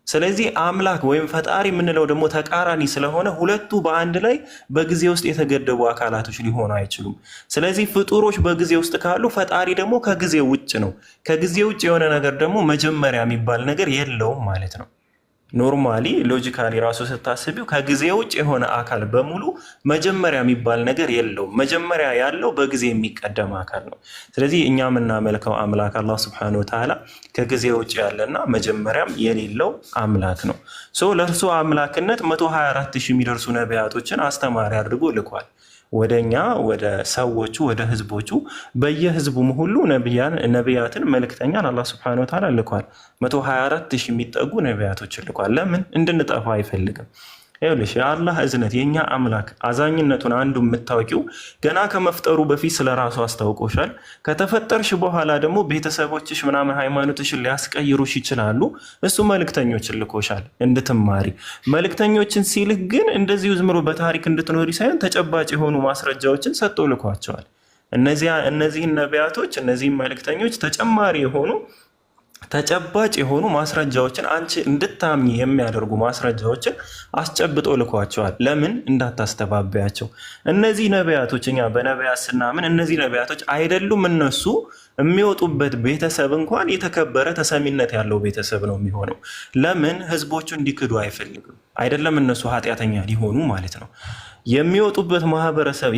S1: ስለዚህ አምላክ ወይም ፈጣሪ የምንለው ደግሞ ተቃራኒ ስለሆነ ሁለቱ በአንድ ላይ በጊዜ ውስጥ የተገደቡ አካላቶች ሊሆኑ አይችሉም። ስለዚህ ፍጡሮች በጊዜ ውስጥ ካሉ ፈጣሪ ደግሞ ከጊዜ ውጭ ነው። ከጊዜ ውጭ የሆነ ነገር ደግሞ መጀመሪያ የሚባል ነገር የለውም ማለት ነው። ኖርማሊ ሎጂካሊ ራሱ ስታስቢው ከጊዜ ውጭ የሆነ አካል በሙሉ መጀመሪያ የሚባል ነገር የለውም። መጀመሪያ ያለው በጊዜ የሚቀደም አካል ነው። ስለዚህ እኛ የምናመልከው አምላክ አላህ ሱብሓነሁ ወተዓላ ከጊዜ ውጭ ያለና መጀመሪያም የሌለው አምላክ ነው። ለእርሱ አምላክነት 124,000 የሚደርሱ ነቢያቶችን አስተማሪ አድርጎ ልኳል። ወደኛ ወደ ሰዎቹ ወደ ህዝቦቹ በየህዝቡም ሁሉ ነቢያትን መልእክተኛን አላህ ሱብሓነሁ ወተዓላ ልኳል። 124,000 የሚጠጉ ነቢያቶችን ልኳል። ለምን? እንድንጠፋ አይፈልግም። ይኸውልሽ የአላህ እዝነት የእኛ አምላክ አዛኝነቱን አንዱ የምታወቂው ገና ከመፍጠሩ በፊት ስለ ራሱ አስታውቆሻል። ከተፈጠርሽ በኋላ ደግሞ ቤተሰቦችሽ ምናምን ሃይማኖትሽን ሊያስቀይሩሽ ይችላሉ። እሱ መልእክተኞችን ልኮሻል እንድትማሪ። መልእክተኞችን ሲልክ ግን እንደዚሁ ዝም ብሎ በታሪክ እንድትኖሪ ሳይሆን ተጨባጭ የሆኑ ማስረጃዎችን ሰጥቶ ልኳቸዋል። እነዚህን ነቢያቶች እነዚህን መልእክተኞች ተጨማሪ የሆኑ ተጨባጭ የሆኑ ማስረጃዎችን አንቺ እንድታምኚ የሚያደርጉ ማስረጃዎችን አስጨብጦ ልኳቸዋል። ለምን? እንዳታስተባበያቸው። እነዚህ ነቢያቶች እኛ በነቢያት ስናምን እነዚህ ነቢያቶች አይደሉም እነሱ የሚወጡበት ቤተሰብ እንኳን የተከበረ ተሰሚነት ያለው ቤተሰብ ነው የሚሆነው። ለምን? ህዝቦቹ እንዲክዱ አይፈልግም። አይደለም እነሱ ኃጢአተኛ ሊሆኑ ማለት ነው። የሚወጡበት ማህበረሰብ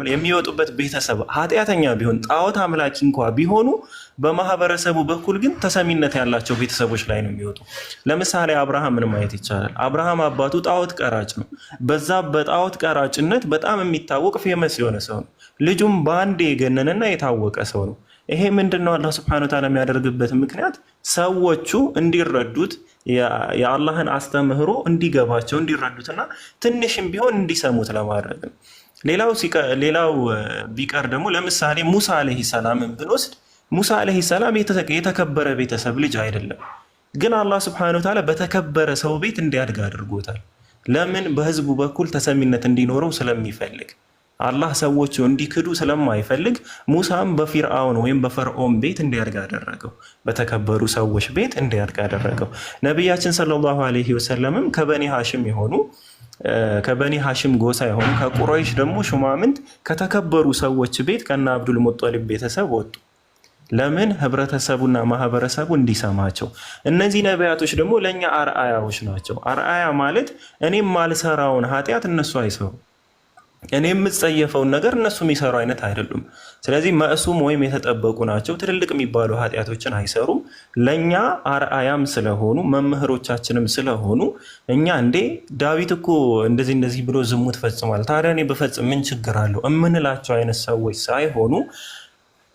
S1: የሚወጡበት ቤተሰብ ኃጢአተኛ ቢሆን ጣዖት አምላኪ እንኳ ቢሆኑ በማህበረሰቡ በኩል ግን ተሰሚነት ያላቸው ቤተሰቦች ላይ ነው የሚወጡ። ለምሳሌ አብርሃምን ማየት ይቻላል። አብርሃም አባቱ ጣዖት ቀራጭ ነው። በዛ በጣዖት ቀራጭነት በጣም የሚታወቅ ፌመስ የሆነ ሰው ነው። ልጁም በአንድ የገነነና የታወቀ ሰው ነው። ይሄ ምንድነው? አላህ ሱብሓነሁ ወተዓላ የሚያደርግበት ምክንያት ሰዎቹ እንዲረዱት የአላህን አስተምህሮ እንዲገባቸው እንዲረዱትና ትንሽም ቢሆን እንዲሰሙት ለማድረግ ነው። ሌላው ቢቀር ደግሞ ለምሳሌ ሙሳ አለይሂ ሰላምን ብንወስድ ሙሳ አለይሂ ሰላም የተከበረ ቤተሰብ ልጅ አይደለም፣ ግን አላህ ሱብሓነሁ ወተዓላ በተከበረ ሰው ቤት እንዲያድግ አድርጎታል። ለምን? በህዝቡ በኩል ተሰሚነት እንዲኖረው ስለሚፈልግ። አላህ ሰዎች እንዲክዱ ስለማይፈልግ ሙሳም በፊርዓውን ወይም በፈርዖን ቤት እንዲያድግ አደረገው፣ በተከበሩ ሰዎች ቤት እንዲያድግ አደረገው። ነቢያችን ሰለላሁ ዐለይሂ ወሰለምም ከበኒ ሐሽም ጎሳ የሆኑ ከቁረይሽ ደግሞ ሹማምንት ከተከበሩ ሰዎች ቤት ከነ አብዱል ሙጠሊብ ቤተሰብ ወጡ። ለምን? ህብረተሰቡና ማህበረሰቡ እንዲሰማቸው። እነዚህ ነቢያቶች ደግሞ ለእኛ አርአያዎች ናቸው። አርአያ ማለት እኔም ማልሰራውን ኃጢአት እነሱ አይሰሩ፣ እኔ የምጸየፈውን ነገር እነሱ የሚሰሩ አይነት አይደሉም። ስለዚህ መእሱም ወይም የተጠበቁ ናቸው። ትልልቅ የሚባሉ ኃጢአቶችን አይሰሩም። ለእኛ አርአያም ስለሆኑ መምህሮቻችንም ስለሆኑ እኛ እንዴ ዳዊት እኮ እንደዚህ ብሎ ዝሙት ፈጽሟል፣ ታዲያ እኔ በፈጽም ምን ችግር አለው እምንላቸው አይነት ሰዎች ሳይሆኑ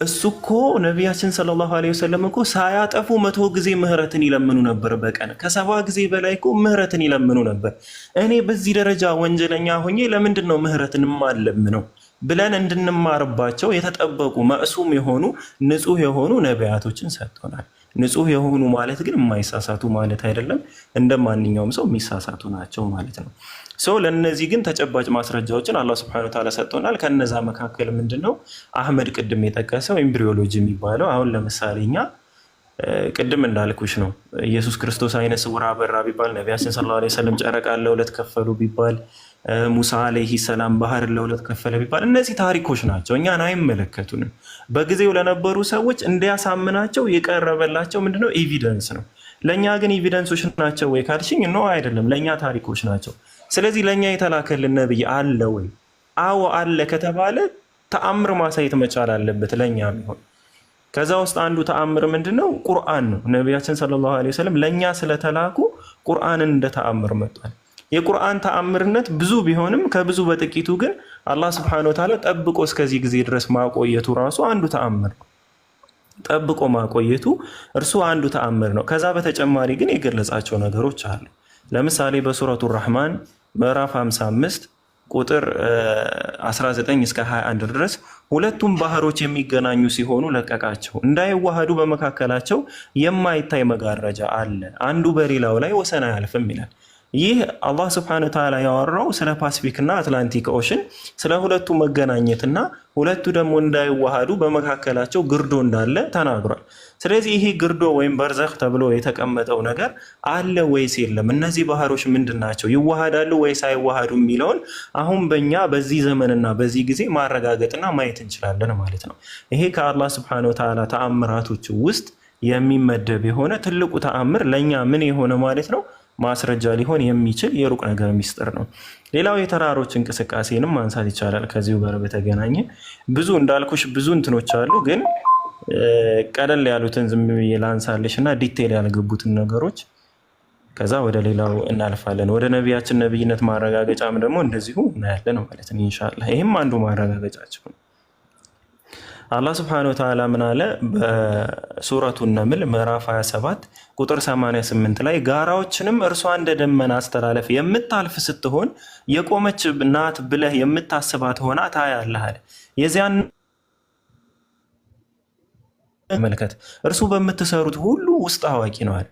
S1: እሱ እኮ ነቢያችን ሰለላሁ ዐለይሂ ወሰለም እኮ ሳያጠፉ 100 ጊዜ ምህረትን ይለምኑ ነበር። በቀን ከ70 ጊዜ በላይ እኮ ምህረትን ይለምኑ ነበር። እኔ በዚህ ደረጃ ወንጀለኛ ሆኜ ለምንድን ነው ምህረትን የማለምነው ብለን እንድንማርባቸው የተጠበቁ መእሱም የሆኑ ንጹህ የሆኑ ነቢያቶችን ሰጥቶናል። ንጹህ የሆኑ ማለት ግን የማይሳሳቱ ማለት አይደለም። እንደ ማንኛውም ሰው የሚሳሳቱ ናቸው ማለት ነው። ለእነዚህ ግን ተጨባጭ ማስረጃዎችን አላህ ሱብሓነሁ ወተዓላ ሰጥቶናል። ከነዛ መካከል ምንድነው አህመድ ቅድም የጠቀሰው ኤምብሪዮሎጂ የሚባለው። አሁን ለምሳሌ እኛ ቅድም እንዳልኩሽ ነው ኢየሱስ ክርስቶስ አይነ ስውር አበራ ቢባል፣ ነቢያችን ሰለላሁ ዐለይሂ ወሰለም ጨረቃ ለሁለት ከፈሉ ቢባል፣ ሙሳ አለይሂ ሰላም ባህር ለሁለት ከፈለ ቢባል፣ እነዚህ ታሪኮች ናቸው፣ እኛን አይመለከቱንም። በጊዜው ለነበሩ ሰዎች እንዲያሳምናቸው የቀረበላቸው ምንድነው ኤቪደንስ ነው። ለእኛ ግን ኤቪደንሶች ናቸው ወይ ካልሽኝ ነው አይደለም፣ ለእኛ ታሪኮች ናቸው። ስለዚህ ለእኛ የተላከልን ነብይ አለ ወይ? አዎ አለ ከተባለ ተአምር ማሳየት መቻል አለበት ለእኛ የሚሆን። ከዛ ውስጥ አንዱ ተአምር ምንድነው? ቁርአን ነው። ነቢያችን ሰለላሁ ዐለይሂ ወሰለም ለእኛ ስለተላኩ ቁርአንን እንደ ተአምር መጥቷል። የቁርአን ተአምርነት ብዙ ቢሆንም ከብዙ በጥቂቱ ግን አላህ ሱብሓነሁ ወተዓላ ጠብቆ እስከዚህ ጊዜ ድረስ ማቆየቱ ራሱ አንዱ ተአምር ነው። ጠብቆ ማቆየቱ እርሱ አንዱ ተአምር ነው። ከዛ በተጨማሪ ግን የገለጻቸው ነገሮች አሉ። ለምሳሌ በሱረቱ ራህማን ምዕራፍ 55 ቁጥር 19 እስከ 21 ድረስ ሁለቱም ባህሮች የሚገናኙ ሲሆኑ ለቀቃቸው፣ እንዳይዋሃዱ በመካከላቸው የማይታይ መጋረጃ አለ፣ አንዱ በሌላው ላይ ወሰን አያልፍም ይላል። ይህ አላህ ስብሐነሁ ወተዓላ ያወራው ስለ ፓሲፊክ እና አትላንቲክ ኦሽን ስለ ሁለቱ መገናኘትና ሁለቱ ደግሞ እንዳይዋሃዱ በመካከላቸው ግርዶ እንዳለ ተናግሯል። ስለዚህ ይሄ ግርዶ ወይም በርዘኽ ተብሎ የተቀመጠው ነገር አለ ወይስ የለም? እነዚህ ባህሮች ምንድን ናቸው? ይዋሃዳሉ ወይስ አይዋሃዱ የሚለውን አሁን በእኛ በዚህ ዘመንና በዚህ ጊዜ ማረጋገጥና ማየት እንችላለን ማለት ነው። ይሄ ከአላህ ስብሐነሁ ወተዓላ ተአምራቶች ውስጥ የሚመደብ የሆነ ትልቁ ተአምር ለእኛ ምን የሆነ ማለት ነው ማስረጃ ሊሆን የሚችል የሩቅ ነገር ሚስጥር ነው። ሌላው የተራሮች እንቅስቃሴንም ማንሳት ይቻላል። ከዚሁ ጋር በተገናኘ ብዙ እንዳልኩሽ ብዙ እንትኖች አሉ፣ ግን ቀለል ያሉትን ዝም ብዬ ላንሳልሽ እና ዲቴል ያልገቡትን ነገሮች ከዛ ወደ ሌላው እናልፋለን። ወደ ነቢያችን ነቢይነት ማረጋገጫም ደግሞ እንደዚሁ እናያለን ማለት ነው ኢንሻአላህ። ይህም አንዱ ማረጋገጫቸው ነው። አላህ ስብሐነሁ ወተዓላ ምን አለ? በሱረቱ ነምል ምዕራፍ 27 ቁጥር 88 ላይ ጋራዎችንም እርሷ እንደ ደመና አስተላለፍ የምታልፍ ስትሆን የቆመች ናት ብለህ የምታስባት ሆና ታያለህ አለ። የዚያን መልከት እርሱ በምትሰሩት ሁሉ ውስጥ አዋቂ ነው አለ።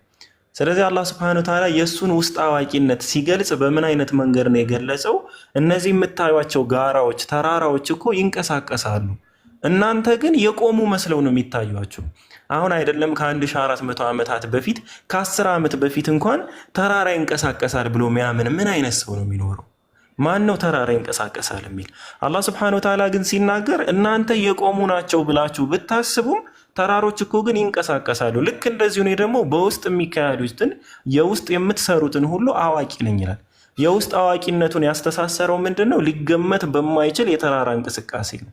S1: ስለዚህ አላህ ስብሐነሁ ወተዓላ የእሱን ውስጥ አዋቂነት ሲገልጽ በምን አይነት መንገድ ነው የገለጸው? እነዚህ የምታዩቸው ጋራዎች፣ ተራራዎች እኮ ይንቀሳቀሳሉ፣ እናንተ ግን የቆሙ መስለው ነው የሚታዩአችሁ። አሁን አይደለም ከ1400 ዓመታት በፊት ከ10 ዓመት በፊት እንኳን ተራራ ይንቀሳቀሳል ብሎ የሚያምን ምን አይነት ሰው ነው የሚኖረው? ማን ነው ተራራ ይንቀሳቀሳል የሚል? አላህ ስብሐነሁ ወተዓላ ግን ሲናገር እናንተ የቆሙ ናቸው ብላችሁ ብታስቡም ተራሮች እኮ ግን ይንቀሳቀሳሉ። ልክ እንደዚሁ እኔ ደግሞ በውስጥ የሚካሄዱትን የውስጥ የምትሰሩትን ሁሉ አዋቂ ነኝ ይላል። የውስጥ አዋቂነቱን ያስተሳሰረው ምንድን ነው? ሊገመት በማይችል የተራራ እንቅስቃሴ ነው።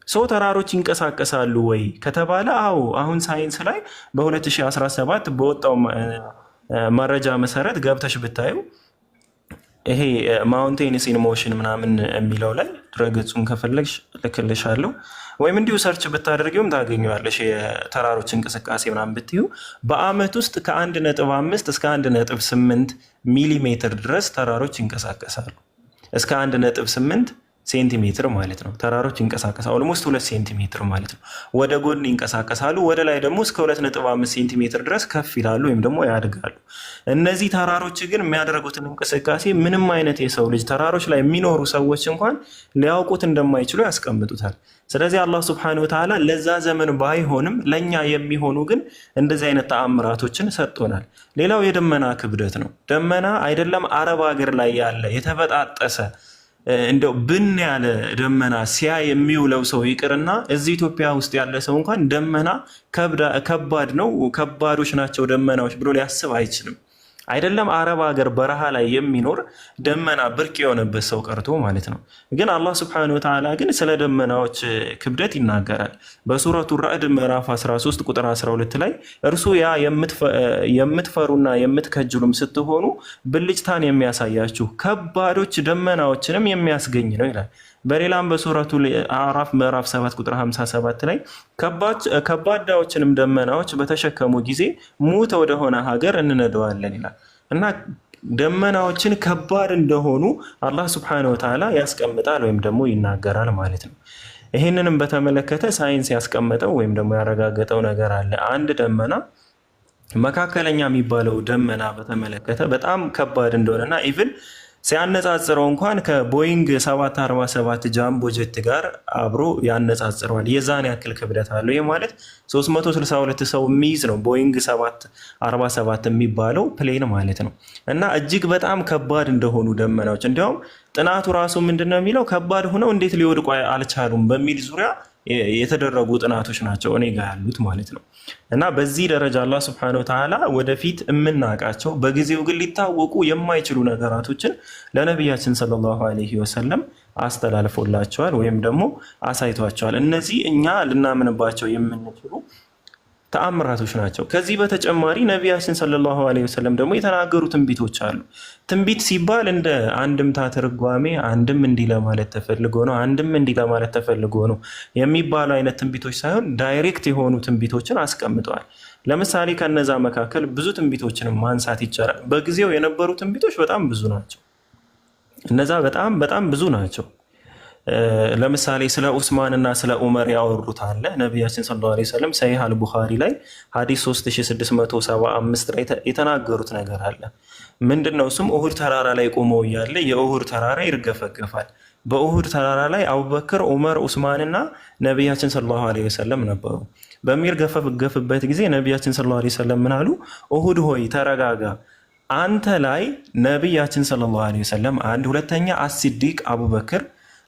S1: ሰው ተራሮች ይንቀሳቀሳሉ ወይ ከተባለ አዎ፣ አሁን ሳይንስ ላይ በ2017 በወጣው መረጃ መሰረት ገብተሽ ብታዩ ይሄ ማውንቴንስ ኢን ሞሽን ምናምን የሚለው ላይ ድረገጹን ከፈለግሽ ልክልሻለሁ፣ ወይም እንዲሁ ሰርች ብታደርጊውም ታገኘዋለሽ። የተራሮች እንቅስቃሴ ምናምን ብትዩ በአመት ውስጥ ከ1.5 እስከ 1.8 ሚሊሜትር ድረስ ተራሮች ይንቀሳቀሳሉ። እስከ 1.8 ሴንቲሜትር ማለት ነው። ተራሮች ይንቀሳቀሳሉ ኦልሞስት 2 ሴንቲሜትር ማለት ነው። ወደ ጎን ይንቀሳቀሳሉ። ወደ ላይ ደግሞ እስከ 2.5 ሴንቲሜትር ድረስ ከፍ ይላሉ ወይም ደግሞ ያድጋሉ። እነዚህ ተራሮች ግን የሚያደርጉትን እንቅስቃሴ ምንም አይነት የሰው ልጅ ተራሮች ላይ የሚኖሩ ሰዎች እንኳን ሊያውቁት እንደማይችሉ ያስቀምጡታል። ስለዚህ አላህ ሱብሓነሁ ወተዓላ ለዛ ዘመን ባይሆንም ለኛ የሚሆኑ ግን እንደዚህ አይነት ተአምራቶችን ሰጥቶናል። ሌላው የደመና ክብደት ነው። ደመና አይደለም አረብ ሀገር ላይ ያለ የተበጣጠሰ እንደው ብን ያለ ደመና ሲያ የሚውለው ሰው ይቅርና እዚህ ኢትዮጵያ ውስጥ ያለ ሰው እንኳን ደመና ከባድ ነው፣ ከባዶች ናቸው ደመናዎች ብሎ ሊያስብ አይችልም። አይደለም አረብ ሀገር በረሃ ላይ የሚኖር ደመና ብርቅ የሆነበት ሰው ቀርቶ ማለት ነው። ግን አላህ ሱብሓነሁ ወተዓላ ግን ስለ ደመናዎች ክብደት ይናገራል። በሱረቱ ራዕድ ምዕራፍ 13 ቁጥር 12 ላይ እርሱ ያ የምትፈሩና የምትከጅሉም ስትሆኑ ብልጭታን የሚያሳያችሁ ከባዶች ደመናዎችንም የሚያስገኝ ነው ይላል። በሌላም በሱረቱ አዕራፍ ምዕራፍ 7 ቁጥር 57 ላይ ከባዳዎችንም ደመናዎች በተሸከሙ ጊዜ ሙት ወደሆነ ሀገር እንነደዋለን ይላል እና ደመናዎችን ከባድ እንደሆኑ አላህ ሱብሓነሁ ወተዓላ ያስቀምጣል ወይም ደግሞ ይናገራል ማለት ነው። ይህንንም በተመለከተ ሳይንስ ያስቀመጠው ወይም ደግሞ ያረጋገጠው ነገር አለ። አንድ ደመና መካከለኛ የሚባለው ደመና በተመለከተ በጣም ከባድ እንደሆነና ኢቭን ሲያነጻጽረው እንኳን ከቦይንግ 747 ጃምቦ ጀት ጋር አብሮ ያነጻጽረዋል። የዛን ያክል ክብደት አለው። ይህ ማለት 362 ሰው የሚይዝ ነው ቦይንግ 747 የሚባለው ፕሌን ማለት ነው። እና እጅግ በጣም ከባድ እንደሆኑ ደመናዎች እንዲያውም ጥናቱ ራሱ ምንድነው የሚለው ከባድ ሆነው እንዴት ሊወድቁ አልቻሉም በሚል ዙሪያ የተደረጉ ጥናቶች ናቸው እኔ ጋር ያሉት ማለት ነው። እና በዚህ ደረጃ አላህ ሱብሓነሁ ወተዓላ ወደፊት የምናውቃቸው በጊዜው ግን ሊታወቁ የማይችሉ ነገራቶችን ለነቢያችን ሰለላሁ ዐለይሂ ወሰለም አስተላልፎላቸዋል ወይም ደግሞ አሳይቷቸዋል። እነዚህ እኛ ልናምንባቸው የምንችሉ ተአምራቶች ናቸው። ከዚህ በተጨማሪ ነቢያችን ሰለላሁ ዐለይሂ ወሰለም ደግሞ የተናገሩ ትንቢቶች አሉ። ትንቢት ሲባል እንደ አንድምታ ትርጓሜ አንድም እንዲህ ለማለት ተፈልጎ ነው፣ አንድም እንዲህ ለማለት ተፈልጎ ነው የሚባሉ አይነት ትንቢቶች ሳይሆን ዳይሬክት የሆኑ ትንቢቶችን አስቀምጠዋል። ለምሳሌ ከነዛ መካከል ብዙ ትንቢቶችን ማንሳት ይቻላል። በጊዜው የነበሩ ትንቢቶች በጣም ብዙ ናቸው። እነዛ በጣም ብዙ ናቸው። ለምሳሌ ስለ ኡስማን እና ስለ ዑመር ያወሩት አለ። ነቢያችን ሰለላሁ ዐለይሂ ወሰለም ሰሂህ አል-ቡኻሪ ላይ ሐዲስ 3675 ላይ የተናገሩት ነገር አለ። ምንድነው እሱም? ኡሁድ ተራራ ላይ ቆመው እያለ የኡሁድ ተራራ ይርገፈገፋል። በኡሁድ ተራራ ላይ አቡበክር፣ ዑመር፣ ኡስማን እና ነቢያችን ሰለላሁ ዐለይሂ ወሰለም ነበሩ። በሚርገፈገፍበት ጊዜ ነቢያችን ሰለላሁ ዐለይሂ ወሰለም ምን አሉ? ኡሁድ ሆይ ተረጋጋ፣ አንተ ላይ ነቢያችን ሰለላሁ ዐለይሂ ወሰለም አንድ፣ ሁለተኛ አስሲዲቅ አቡበክር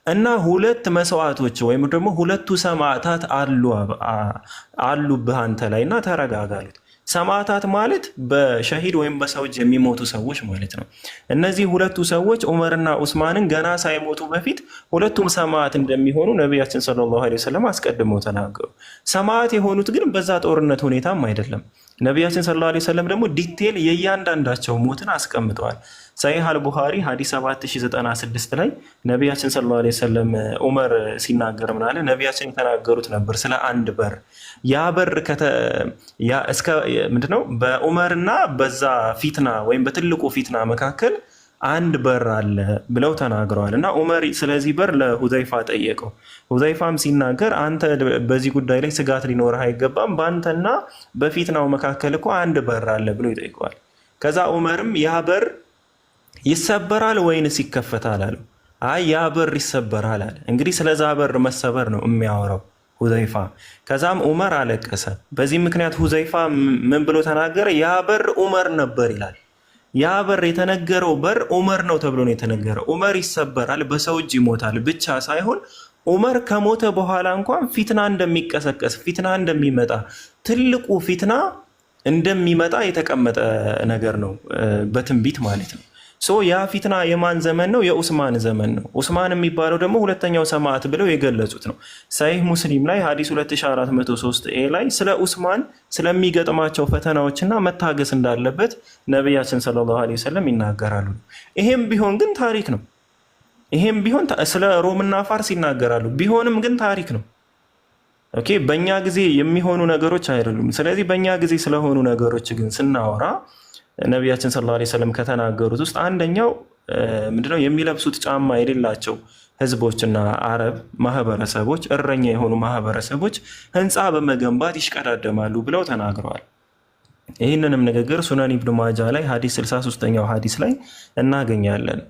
S1: እና 2 መስዋዕቶች ወይም ደግሞ 2 ሰማዕታት አሉብህ አንተ ላይ እና ተረጋጋሉት። ሰማዕታት ማለት በሸሂድ ወይም በሰው እጅ የሚሞቱ ሰዎች ማለት ነው። እነዚህ 2 ሰዎች ዑመርና ኡስማንን ገና ሳይሞቱ በፊት 2ቱም ሰማዕት እንደሚሆኑ ነቢያችን ሰለላሁ ዐለይሂ ወሰለም አስቀድመው ተናገሩ። ሰማዕት የሆኑት ግን በዛ ጦርነት ሁኔታም አይደለም። ነቢያችን ሰለላሁ ዐለይሂ ወሰለም ደግሞ ዲቴል የእያንዳንዳቸው ሞትን አስቀምጠዋል። ሰሂህ አል-ቡኻሪ ሐዲስ 7096 ላይ ነቢያችን ሰለላሁ ዐለይሂ ወሰለም ዑመር ሲናገር ምን አለ? ነቢያችን የተናገሩት ነበር ስለ አንድ በር። ያ በር ምንድነው? በዑመርና በዛ ፊትና ወይም በትልቁ ፊትና መካከል አንድ በር አለ ብለው ተናግረዋል። እና ዑመር ስለዚህ በር ለሁዘይፋ ጠየቀው። ሁዘይፋም ሲናገር አንተ በዚህ ጉዳይ ላይ ስጋት ሊኖርህ አይገባም፣ በአንተና በፊትናው መካከል እኮ አንድ በር አለ ብሎ ይጠይቀዋል። ከዛ ዑመርም ያ በር ይሰበራል ወይንስ ይከፈታል አለው። አይ ያ በር ይሰበራል አለ። እንግዲህ ስለዛ በር መሰበር ነው የሚያወራው ሁዘይፋ። ከዛም ዑመር አለቀሰ። በዚህ ምክንያት ሁዘይፋ ምን ብሎ ተናገረ? ያ በር ዑመር ነበር ይላል። ያ በር የተነገረው በር ዑመር ነው ተብሎ ነው የተነገረው። ዑመር ይሰበራል፣ በሰው እጅ ይሞታል ብቻ ሳይሆን ዑመር ከሞተ በኋላ እንኳን ፊትና እንደሚቀሰቀስ፣ ፊትና እንደሚመጣ፣ ትልቁ ፊትና እንደሚመጣ የተቀመጠ ነገር ነው በትንቢት ማለት ነው። ያ ፊትና የማን ዘመን ነው? የኡስማን ዘመን ነው። ኡስማን የሚባለው ደግሞ ሁለተኛው ሰማዕት ብለው የገለጹት ነው። ሰሂህ ሙስሊም ላይ ሐዲስ 2403 ላይ ስለ ኡስማን ስለሚገጥማቸው ፈተናዎችና መታገስ እንዳለበት ነቢያችን ሰለላሁ ዐለይሂ ወሰለም ይናገራሉ። ይሄም ቢሆን ግን ታሪክ ነው። ይሄም ቢሆን ስለ ሮምና ፋርስ ይናገራሉ። ቢሆንም ግን ታሪክ ነው። ኦኬ፣ በእኛ ጊዜ የሚሆኑ ነገሮች አይደሉም። ስለዚህ በእኛ ጊዜ ስለሆኑ ነገሮች ግን ስናወራ ነቢያችን ሰለላሁ ዐለይሂ ወሰለም ከተናገሩት ውስጥ አንደኛው ምንድነው? የሚለብሱት ጫማ የሌላቸው ህዝቦችና አረብ ማህበረሰቦች እረኛ የሆኑ ማህበረሰቦች ህንፃ በመገንባት ይሽቀዳደማሉ ብለው ተናግረዋል። ይህንንም ንግግር ሱነን ኢብኑ ማጃ ላይ ሐዲስ 63ኛው ሐዲስ ላይ እናገኛለን።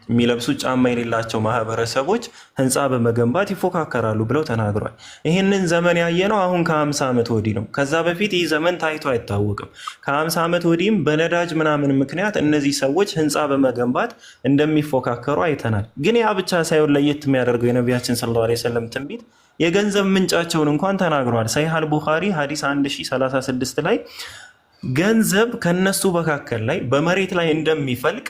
S1: የሚለብሱት ጫማ የሌላቸው ማህበረሰቦች ህንፃ በመገንባት ይፎካከራሉ ብለው ተናግረዋል። ይህንን ዘመን ያየነው አሁን ከ50 ዓመት ወዲህ ነው። ከዛ በፊት ይህ ዘመን ታይቶ አይታወቅም። ከ50 ዓመት ወዲህም በነዳጅ ምናምን ምክንያት እነዚህ ሰዎች ህንፃ በመገንባት እንደሚፎካከሩ አይተናል። ግን ያ ብቻ ሳይሆን ለየት የሚያደርገው የነቢያችን ሰለላሁ ዐለይሂ ወሰለም ትንቢት የገንዘብ ምንጫቸውን እንኳን ተናግረዋል። ሰሒህ አል-ቡኻሪ ሐዲስ 1036 ላይ ገንዘብ ከነሱ መካከል ላይ በመሬት ላይ እንደሚፈልቅ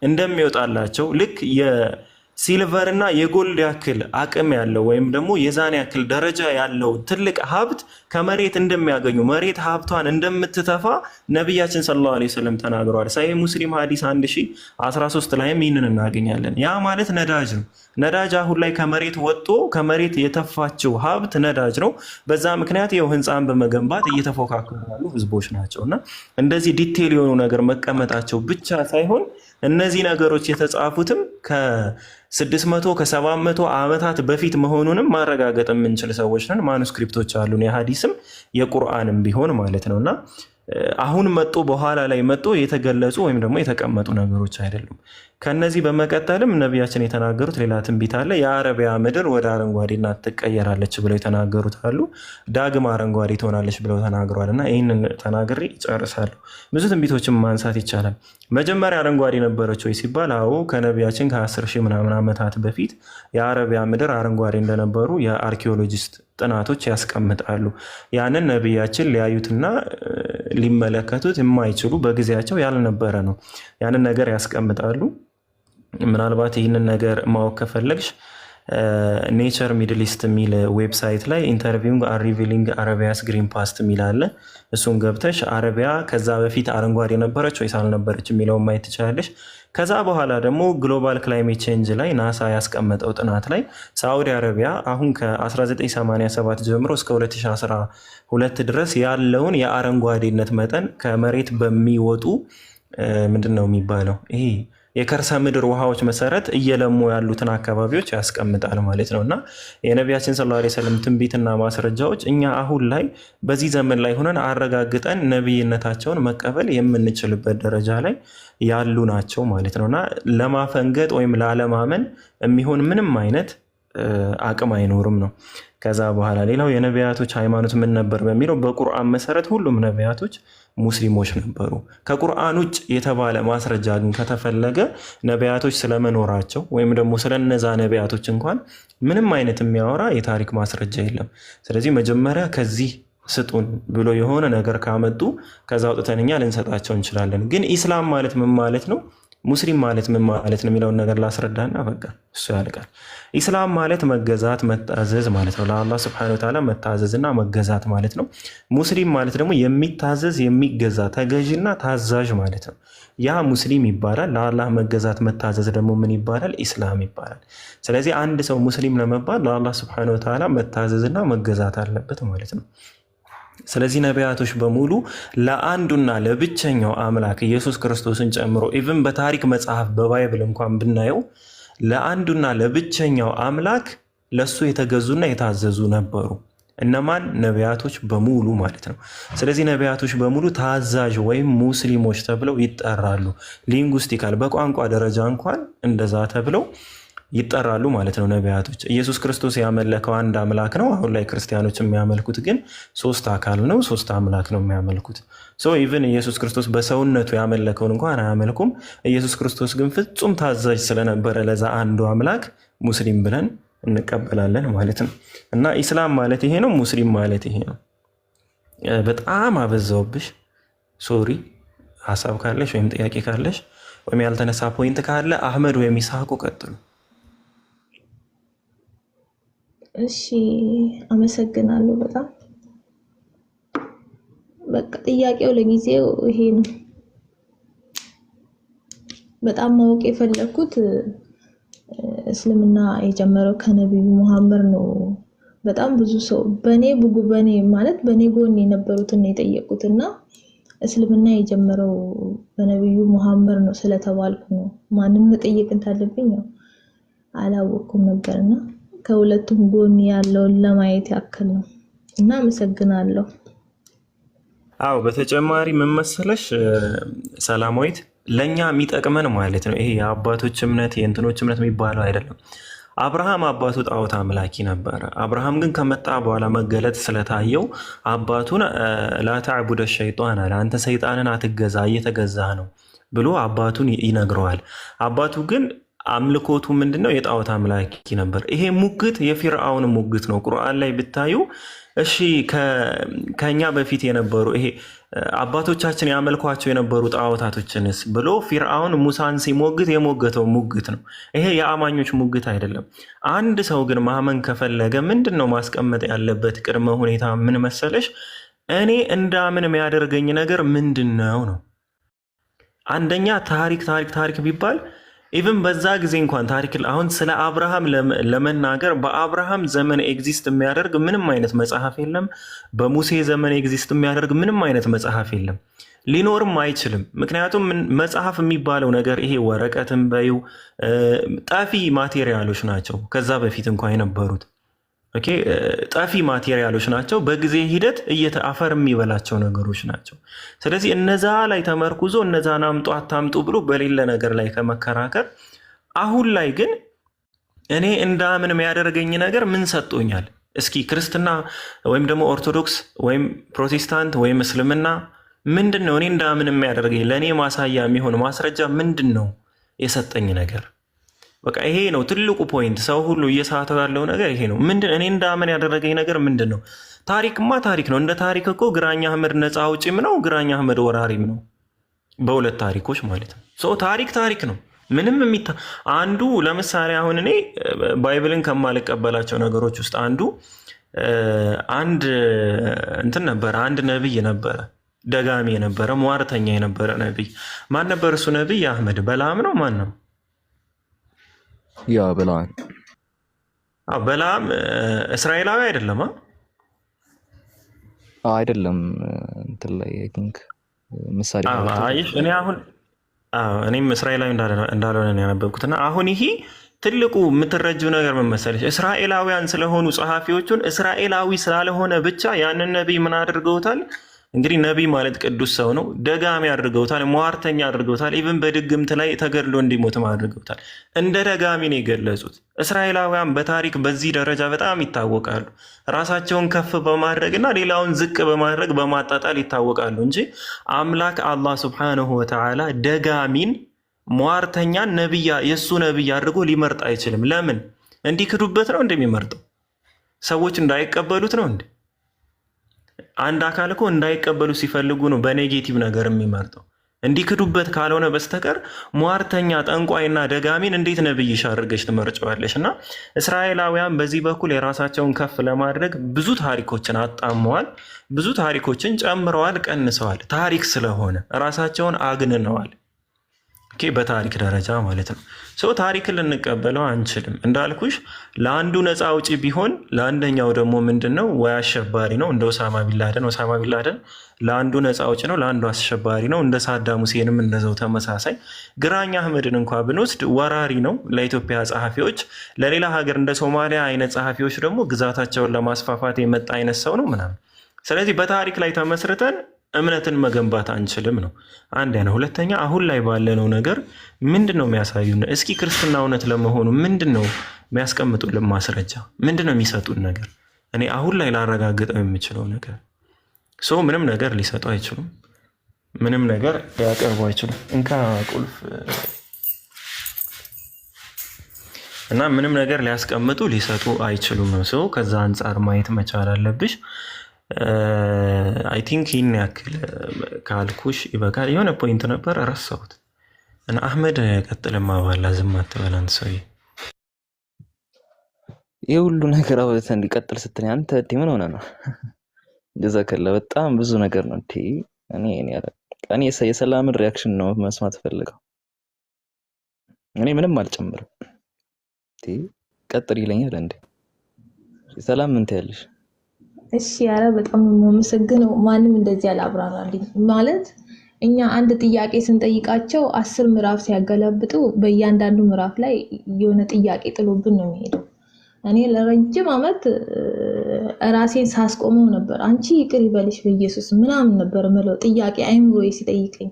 S1: እንደሚወጣላቸው ልክ የሲልቨር እና የጎልድ ያክል አቅም ያለው ወይም ደግሞ የዛን ያክል ደረጃ ያለው ትልቅ ሀብት ከመሬት እንደሚያገኙ መሬት ሀብቷን እንደምትተፋ ነቢያችን ሰለላሁ ዐለይሂ ወሰለም ተናግረዋል። ሰሒህ ሙስሊም ሐዲስ 1013 ላይም ይህንን እናገኛለን። ያ ማለት ነዳጅ ነው። ነዳጅ አሁን ላይ ከመሬት ወጥቶ ከመሬት የተፋችው ሀብት ነዳጅ ነው። በዛ ምክንያት ይኸው ህንፃን በመገንባት እየተፎካከሩ ያሉ ህዝቦች ናቸው። እና እንደዚህ ዲቴል የሆኑ ነገር መቀመጣቸው ብቻ ሳይሆን እነዚህ ነገሮች የተጻፉትም ከ600 ከ700 ዓመታት በፊት መሆኑንም ማረጋገጥ የምንችል ሰዎች ነን። ማኑስክሪፕቶች አሉን የሐዲስም የቁርአንም ቢሆን ማለት ነው። እና አሁን መጡ በኋላ ላይ መጡ የተገለጹ ወይም ደግሞ የተቀመጡ ነገሮች አይደሉም። ከነዚህ በመቀጠልም ነቢያችን የተናገሩት ሌላ ትንቢት አለ። የአረቢያ ምድር ወደ አረንጓዴነት ትቀየራለች ብለው የተናገሩት አሉ። ዳግም አረንጓዴ ትሆናለች ብለው ተናግረዋል። እና ይህንን ተናግሬ ይጨርሳሉ። ብዙ ትንቢቶችን ማንሳት ይቻላል። መጀመሪያ አረንጓዴ ነበረች ወይ ሲባል አዎ፣ ከነቢያችን ከ10 ሺህ ምናምን ዓመታት በፊት የአረቢያ ምድር አረንጓዴ እንደነበሩ የአርኪኦሎጂስት ጥናቶች ያስቀምጣሉ። ያንን ነቢያችን ሊያዩትና ሊመለከቱት የማይችሉ በጊዜያቸው ያልነበረ ነው። ያንን ነገር ያስቀምጣሉ። ምናልባት ይህንን ነገር ማወቅ ከፈለግሽ ኔቸር ሚድል ኢስት የሚል ዌብሳይት ላይ ኢንተርቪውንግ ሪቪሊንግ አረቢያስ ግሪን ፓስት የሚል አለ። እሱን ገብተሽ አረቢያ ከዛ በፊት አረንጓዴ ነበረች ወይስ አልነበረች የሚለውን ማየት ትችላለሽ። ከዛ በኋላ ደግሞ ግሎባል ክላይሜት ቼንጅ ላይ ናሳ ያስቀመጠው ጥናት ላይ ሳዑዲ አረቢያ አሁን ከ1987 ጀምሮ እስከ 2012 ድረስ ያለውን የአረንጓዴነት መጠን ከመሬት በሚወጡ ምንድን ነው የሚባለው ይሄ የከርሰ ምድር ውሃዎች መሰረት እየለሙ ያሉትን አካባቢዎች ያስቀምጣል ማለት ነው። እና የነቢያችን ሰለላሁ ዐለይሂ ወሰለም ትንቢትና ማስረጃዎች እኛ አሁን ላይ በዚህ ዘመን ላይ ሆነን አረጋግጠን ነቢይነታቸውን መቀበል የምንችልበት ደረጃ ላይ ያሉ ናቸው ማለት ነው። እና ለማፈንገጥ ወይም ላለማመን የሚሆን ምንም አይነት አቅም አይኖርም ነው። ከዛ በኋላ ሌላው የነቢያቶች ሃይማኖት ምን ነበር በሚለው በቁርአን መሰረት ሁሉም ነቢያቶች ሙስሊሞች ነበሩ። ከቁርአን ውጭ የተባለ ማስረጃ ግን ከተፈለገ ነቢያቶች ስለመኖራቸው ወይም ደግሞ ስለነዛ ነቢያቶች እንኳን ምንም አይነት የሚያወራ የታሪክ ማስረጃ የለም። ስለዚህ መጀመሪያ ከዚህ ስጡን ብሎ የሆነ ነገር ካመጡ ከዛ አውጥተን እኛ ልንሰጣቸው እንችላለን። ግን ኢስላም ማለት ምን ማለት ነው፣ ሙስሊም ማለት ምን ማለት ነው የሚለውን ነገር ላስረዳና በቃ እሱ ያልቃል። ኢስላም ማለት መገዛት መታዘዝ ማለት ነው። ለአላህ ስብሐነሁ ወተዓላ መታዘዝና መገዛት ማለት ነው። ሙስሊም ማለት ደግሞ የሚታዘዝ የሚገዛ ተገዥና ታዛዥ ማለት ነው። ያ ሙስሊም ይባላል። ለአላህ መገዛት መታዘዝ ደግሞ ምን ይባላል? ኢስላም ይባላል። ስለዚህ አንድ ሰው ሙስሊም ለመባል ለአላህ ስብሐነሁ ወተዓላ መታዘዝና መገዛት አለበት ማለት ነው። ስለዚህ ነቢያቶች በሙሉ ለአንዱና ለብቸኛው አምላክ ኢየሱስ ክርስቶስን ጨምሮ ኢቭን በታሪክ መጽሐፍ በባይብል እንኳን ብናየው ለአንዱና ለብቸኛው አምላክ ለሱ የተገዙና የታዘዙ ነበሩ። እነማን? ነቢያቶች በሙሉ ማለት ነው። ስለዚህ ነቢያቶች በሙሉ ታዛዥ ወይም ሙስሊሞች ተብለው ይጠራሉ። ሊንጉስቲካል በቋንቋ ደረጃ እንኳን እንደዛ ተብለው ይጠራሉ ማለት ነው። ነቢያቶች ኢየሱስ ክርስቶስ ያመለከው አንድ አምላክ ነው። አሁን ላይ ክርስቲያኖች የሚያመልኩት ግን 3 አካል ነው፣ 3 አምላክ ነው የሚያመልኩት። ኢቭን ኢየሱስ ክርስቶስ በሰውነቱ ያመለከውን እንኳን አያመልኩም። ኢየሱስ ክርስቶስ ግን ፍጹም ታዛዥ ስለነበረ ለዛ አንዱ አምላክ ሙስሊም ብለን እንቀበላለን ማለት ነው። እና ኢስላም ማለት ይሄ ነው፣ ሙስሊም ማለት ይሄ ነው። በጣም አበዛውብሽ። ሶሪ። ሀሳብ ካለሽ ወይም ጥያቄ ካለሽ ወይም ያልተነሳ ፖይንት ካለ አህመድ ወይም ይስሐቁ ቀጥሉ።
S5: እሺ አመሰግናለሁ በጣም። በቃ ጥያቄው ለጊዜው ይሄ ነው። በጣም ማወቅ የፈለኩት እስልምና የጀመረው ከነብዩ መሐመድ ነው። በጣም ብዙ ሰው በኔ ማለት በኔ ጎን የነበሩትን ነው የጠየቁትና እስልምና የጀመረው በነብዩ መሐመድ ነው ስለተባልኩ ነው ማንም መጠየቅ እንዳለብኝ ነው። አላወኩም ነበርና ከሁለቱም ጎን ያለውን ለማየት ያክል ነው እና አመሰግናለሁ።
S1: አዎ በተጨማሪ ምን መሰለሽ ሰላማዊት ለኛ የሚጠቅመን ማለት ነው ይሄ የአባቶች እምነት የእንትኖች እምነት የሚባለው አይደለም። አብርሃም አባቱ ጣዖት አምላኪ ነበረ። አብርሃም ግን ከመጣ በኋላ መገለጥ ስለታየው አባቱን ላተዕቡደ ሸይጣን አለ፣ አንተ ሰይጣንን አትገዛ እየተገዛህ ነው ብሎ አባቱን ይነግረዋል። አባቱ ግን አምልኮቱ ምንድነው? የጣዖት አምላኪ ነበር። ይሄ ሙግት የፊርዓውን ሙግት ነው። ቁርአን ላይ ብታዩ እሺ ከኛ በፊት የነበሩ ይሄ አባቶቻችን ያመልኳቸው የነበሩ ጣዖታቶችንስ ብሎ ፊርዓውን ሙሳን ሲሞግት የሞገተው ሙግት ነው። ይሄ የአማኞች ሙግት አይደለም። አንድ ሰው ግን ማመን ከፈለገ ምንድነው ማስቀመጥ ያለበት ቅድመ ሁኔታ ምን መሰለሽ? እኔ እንዳምን የሚያደርገኝ ነገር ምንድነው ነው። አንደኛ ታሪክ ቢባል ኢቭን በዛ ጊዜ እንኳን ታሪክ አሁን ስለ አብርሃም ለመናገር በአብርሃም ዘመን ኤግዚስት የሚያደርግ ምንም አይነት መጽሐፍ የለም። በሙሴ ዘመን ኤግዚስት የሚያደርግ ምንም አይነት መጽሐፍ የለም፣ ሊኖርም አይችልም። ምክንያቱም መጽሐፍ የሚባለው ነገር ይሄ ወረቀትም በዩ ጠፊ ማቴሪያሎች ናቸው። ከዛ በፊት እንኳን የነበሩት ጠፊ ማቴሪያሎች ናቸው። በጊዜ ሂደት አፈር የሚበላቸው ነገሮች ናቸው። ስለዚህ እነዛ ላይ ተመርኩዞ እነዛን አምጡ አታምጡ ብሎ በሌለ ነገር ላይ ከመከራከር አሁን ላይ ግን እኔ እንዳምን የሚያደርገኝ ነገር ምን ሰጥቶኛል? እስኪ ክርስትና ወይም ደግሞ ኦርቶዶክስ ወይም ፕሮቴስታንት ወይም እስልምና ምንድን ነው እኔ እንዳምን የሚያደርገኝ? ለእኔ ማሳያ የሚሆን ማስረጃ ምንድን ነው የሰጠኝ ነገር? በቃ ይሄ ነው ትልቁ ፖይንት። ሰው ሁሉ እየሳተው ያለው ነገር ይሄ ነው። ምንድን እኔ እንዳምን ያደረገኝ ነገር ምንድን ነው? ታሪክማ ታሪክ ነው። እንደ ታሪክ እኮ ግራኝ አህመድ ነፃ አውጪም ነው፣ ግራኝ አህመድ ወራሪም ነው። በሁለት ታሪኮች ማለት ነው። ሰው ታሪክ ነው። ምንም አንዱ ለምሳሌ አሁን እኔ ባይብልን ከማልቀበላቸው ነገሮች ውስጥ አንዱ አንድ እንትን ነበረ፣ አንድ ነብይ ነበረ፣ ደጋሚ የነበረ ሟርተኛ የነበረ ነብይ። ማን ነበር እሱ ነብይ? አህመድ በላም ነው። ማን ነው?
S3: ያ በላም።
S1: በላም እስራኤላዊ አይደለም
S3: አይደለም። እንትን ላይ አይ ቲንክ ምሳሌ
S1: እኔም እስራኤላዊ እንዳልሆነ ያነበብኩትና አሁን ይሄ ትልቁ የምትረጂው ነገር ምን መሰለሽ? እስራኤላውያን ስለሆኑ ጸሐፊዎቹን እስራኤላዊ ስላልሆነ ብቻ ያንን ነቢይ ምን አድርገውታል? እንግዲህ ነቢይ ማለት ቅዱስ ሰው ነው። ደጋሚ አድርገውታል፣ ሟርተኛ አድርገውታል። ኢቭን በድግምት ላይ ተገድሎ እንዲሞትም አድርገውታል። እንደ ደጋሚ ነው የገለጹት። እስራኤላውያን በታሪክ በዚህ ደረጃ በጣም ይታወቃሉ። ራሳቸውን ከፍ በማድረግና ሌላውን ዝቅ በማድረግ በማጣጣል ይታወቃሉ እንጂ አምላክ አላህ ሱብሓነሁ ወተዓላ ደጋሚን ሟርተኛን የእሱ ነቢይ አድርጎ ሊመርጥ አይችልም። ለምን? እንዲክዱበት ነው እንደሚመርጠው? ሰዎች እንዳይቀበሉት ነው እንዴ? አንድ አካል እኮ እንዳይቀበሉ ሲፈልጉ ነው በኔጌቲቭ ነገር የሚመርጠው። እንዲክዱበት ካልሆነ በስተቀር ሟርተኛ ጠንቋይና ደጋሚን እንዴት ነብይሽ አድርገሽ ትመርጨዋለሽ? እና እስራኤላውያን በዚህ በኩል የራሳቸውን ከፍ ለማድረግ ብዙ ታሪኮችን አጣመዋል፣ ብዙ ታሪኮችን ጨምረዋል፣ ቀንሰዋል። ታሪክ ስለሆነ ራሳቸውን አግንነዋል። በታሪክ ደረጃ ማለት ነው። ሰው ታሪክን ልንቀበለው አንችልም። እንዳልኩሽ ለአንዱ ነፃ አውጪ ቢሆን ለአንደኛው ደግሞ ምንድን ነው ወይ አሸባሪ ነው። እንደ ኦሳማ ቢንላደን ለአንዱ ነፃ አውጪ ነው፣ ለአንዱ አሸባሪ ነው። እንደ ሳዳም ሁሴንም እንደዛው ተመሳሳይ። ግራኝ አህመድን እንኳ ብንወስድ ወራሪ ነው ለኢትዮጵያ ጸሐፊዎች፣ ለሌላ ሀገር እንደ ሶማሊያ አይነት ጸሐፊዎች ደግሞ ግዛታቸውን ለማስፋፋት የመጣ አይነት ሰው ነው ምናምን። ስለዚህ በታሪክ ላይ ተመስርተን እምነትን መገንባት አንችልም ነው አንድ ነው። ሁለተኛ አሁን ላይ ባለነው ነገር ምንድን ነው የሚያሳዩን? እስኪ ክርስትና እውነት ለመሆኑ ምንድን ነው የሚያስቀምጡልን ማስረጃ? ምንድን ነው የሚሰጡን ነገር? እኔ አሁን ላይ ላረጋግጠው የምችለው ነገር ሰው ምንም ነገር ሊሰጡ አይችሉም። ምንም ነገር ሊያቀርቡ አይችሉም። እንካ ቁልፍ እና ምንም ነገር ሊያስቀምጡ ሊሰጡ አይችሉም ነው። ሰው ከዛ አንጻር ማየት መቻል አለብሽ። አይ ቲንክ ይህን ያክል ካልኩሽ ይበቃል። የሆነ ፖይንት ነበር ረሳሁት እና አህመድ ቀጥልማ ባላ ዝም አትበል አንተ ሰውዬ።
S3: ይህ ሁሉ ነገር አውጥተህ እንዲቀጥል ስትል አንተ ምን ሆነ ነው? ጀዛከላ በጣም ብዙ ነገር ነው። እኔ የሰላምን ሪያክሽን ነው መስማት ፈልገው። እኔ ምንም አልጨምርም። ቀጥል ይለኛል እንዴ? ሰላም ምን ትያለሽ?
S5: እሺ ያረ በጣም የማመሰግነው። ማንም እንደዚህ አላብራራልኝ ማለት እኛ አንድ ጥያቄ ስንጠይቃቸው 10 ምዕራፍ ሲያገላብጡ በእያንዳንዱ ምዕራፍ ላይ የሆነ ጥያቄ ጥሎብን ነው የሚሄደው። እኔ ለረጅም ዓመት ራሴን ሳስቆመው ነበር። አንቺ ይቅር ይበልሽ በኢየሱስ ምናምን ነበር ምለው ጥያቄ አይምሮዬ ሲጠይቀኝ።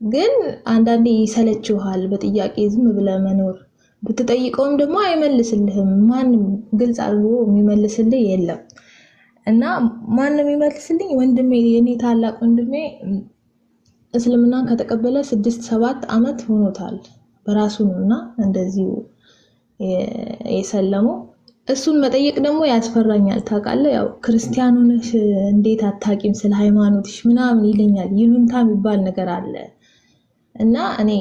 S5: ግን አንዳንዴ ይሰለችዋል በጥያቄ ዝም ብለህ መኖር። ብትጠይቀውም ደግሞ አይመልስልህም። ማንም ግልጽ አድርጎ የሚመልስልህ የለም። እና ማንም የሚመልስልኝ ወንድሜ፣ የኔ ታላቅ ወንድሜ እስልምናን ከተቀበለ 6-7 ዓመት ሆኖታል። በራሱ ነውና እንደዚሁ የሰለመው። እሱን መጠየቅ ደግሞ ያስፈራኛል። ታውቃለህ፣ ያው ክርስቲያኑ ነሽ እንዴት አታቂም ስለ ሃይማኖትሽ ምናምን ይለኛል። ይሉንታ የሚባል ነገር አለ እና እኔ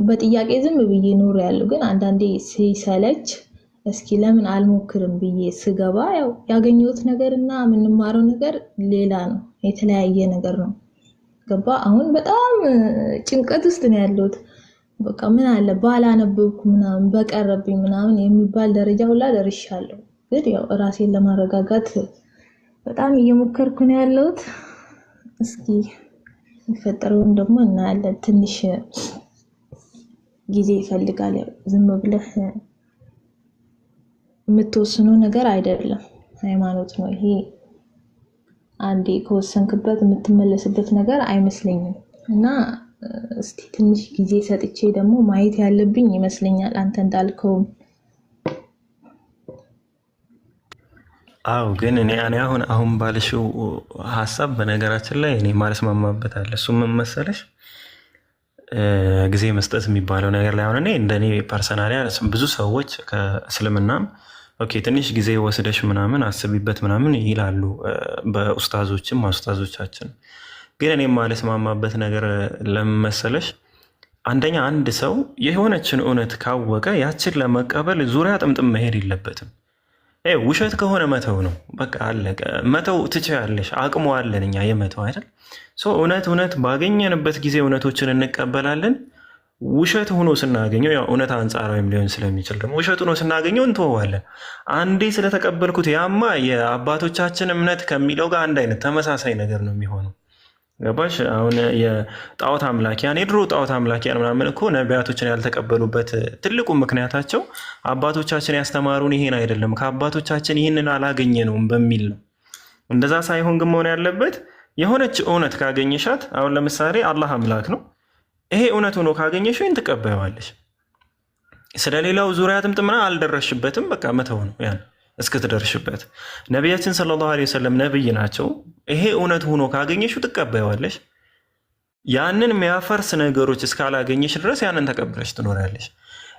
S5: በጥያቄ ዝም ብዬ ኖር ያለው። ግን አንዳንዴ ሲሰለች እስኪ ለምን አልሞክርም ብዬ ስገባ ያው ያገኘሁት ነገርና የምንማረው ነገር ሌላ ነው፣ የተለያየ ነገር ነው። ገባ? አሁን በጣም ጭንቀት ውስጥ ነው ያለሁት። በቃ ምን አለ ባላነበብኩ ምናምን በቀረብኝ ምናምን የሚባል ደረጃ ሁላ ደርሻለሁ። ግን ያው ራሴን ለማረጋጋት በጣም እየሞከርኩ ነው ያለሁት። እስኪ የሚፈጠረውን ደግሞ እናያለን። ትንሽ ጊዜ ይፈልጋል። ያው ዝም ብለህ የምትወስነው ነገር አይደለም፣ ሃይማኖት ነው ይሄ። አንዴ ከወሰንክበት የምትመለስበት ነገር አይመስለኝም። እና እስቲ ትንሽ ጊዜ ሰጥቼ ደግሞ ማየት ያለብኝ ይመስለኛል አንተ እንዳልከው።
S1: አው ግን እኔ አሁን ባልሽው ሀሳብ በነገራችን ላይ እኔ ማለስማማበት አለ። እሱ ምን መሰለሽ ጊዜ መስጠት የሚባለው ነገር ላይ አሁን እኔ እንደኔ ፐርሰናሊ ብዙ ሰዎች ከእስልምናም ኦኬ ትንሽ ጊዜ ወስደሽ ምናምን አስቢበት ምናምን ይላሉ ኡስታዞቻችን። ግን እኔ ማለስማማበት ነገር ለምን መሰለሽ፣ አንደኛ አንድ ሰው የሆነችን እውነት ካወቀ ያችን ለመቀበል ዙሪያ ጥምጥም መሄድ የለበትም። ውሸት ከሆነ መተው ነው በቃ አለቀ። መተው ትችያለሽ፣ አቅሙ አለን እኛ የመተው አይደል። እውነት ባገኘንበት ጊዜ እውነቶችን እንቀበላለን። ውሸት ሆኖ ስናገኘው ያው እውነት አንጻራዊም ሊሆን ስለሚችል ደግሞ ውሸት ሆኖ ስናገኘው እንተወዋለን። አንዴ ስለተቀበልኩት ያማ የአባቶቻችን እምነት ከሚለው ጋር አንድ አይነት ተመሳሳይ ነገር ነው የሚሆነው። ገባሽ? አሁን የጣዖት አምላኪያን የድሮ ጣዖት አምላኪያን ምናምን እኮ ነቢያቶችን ያልተቀበሉበት ትልቁ ምክንያታቸው አባቶቻችን ያስተማሩን ይሄን አይደለም፣ ከአባቶቻችን ይህንን አላገኘነውም በሚል ነው። እንደዛ ሳይሆን ግን መሆን ያለበት የሆነች እውነት ካገኘሻት፣ አሁን ለምሳሌ አላህ አምላክ ነው፣ ይሄ እውነት ሆኖ ካገኘሽ ወይን ትቀበያዋለሽ። ስለሌላው ዙሪያ ጥምጥምና አልደረሽበትም፣ በቃ መተው ነው ያን እስክትደርሽበት። ነቢያችን ሰለላሁ ዐለይሂ ወሰለም ነብይ ናቸው። ይሄ እውነት ሆኖ ካገኘሽ ትቀበያዋለሽ። ያንን የሚያፈርስ ነገሮች እስካላገኘሽ ድረስ ያንን ተቀብለሽ ትኖሪያለሽ።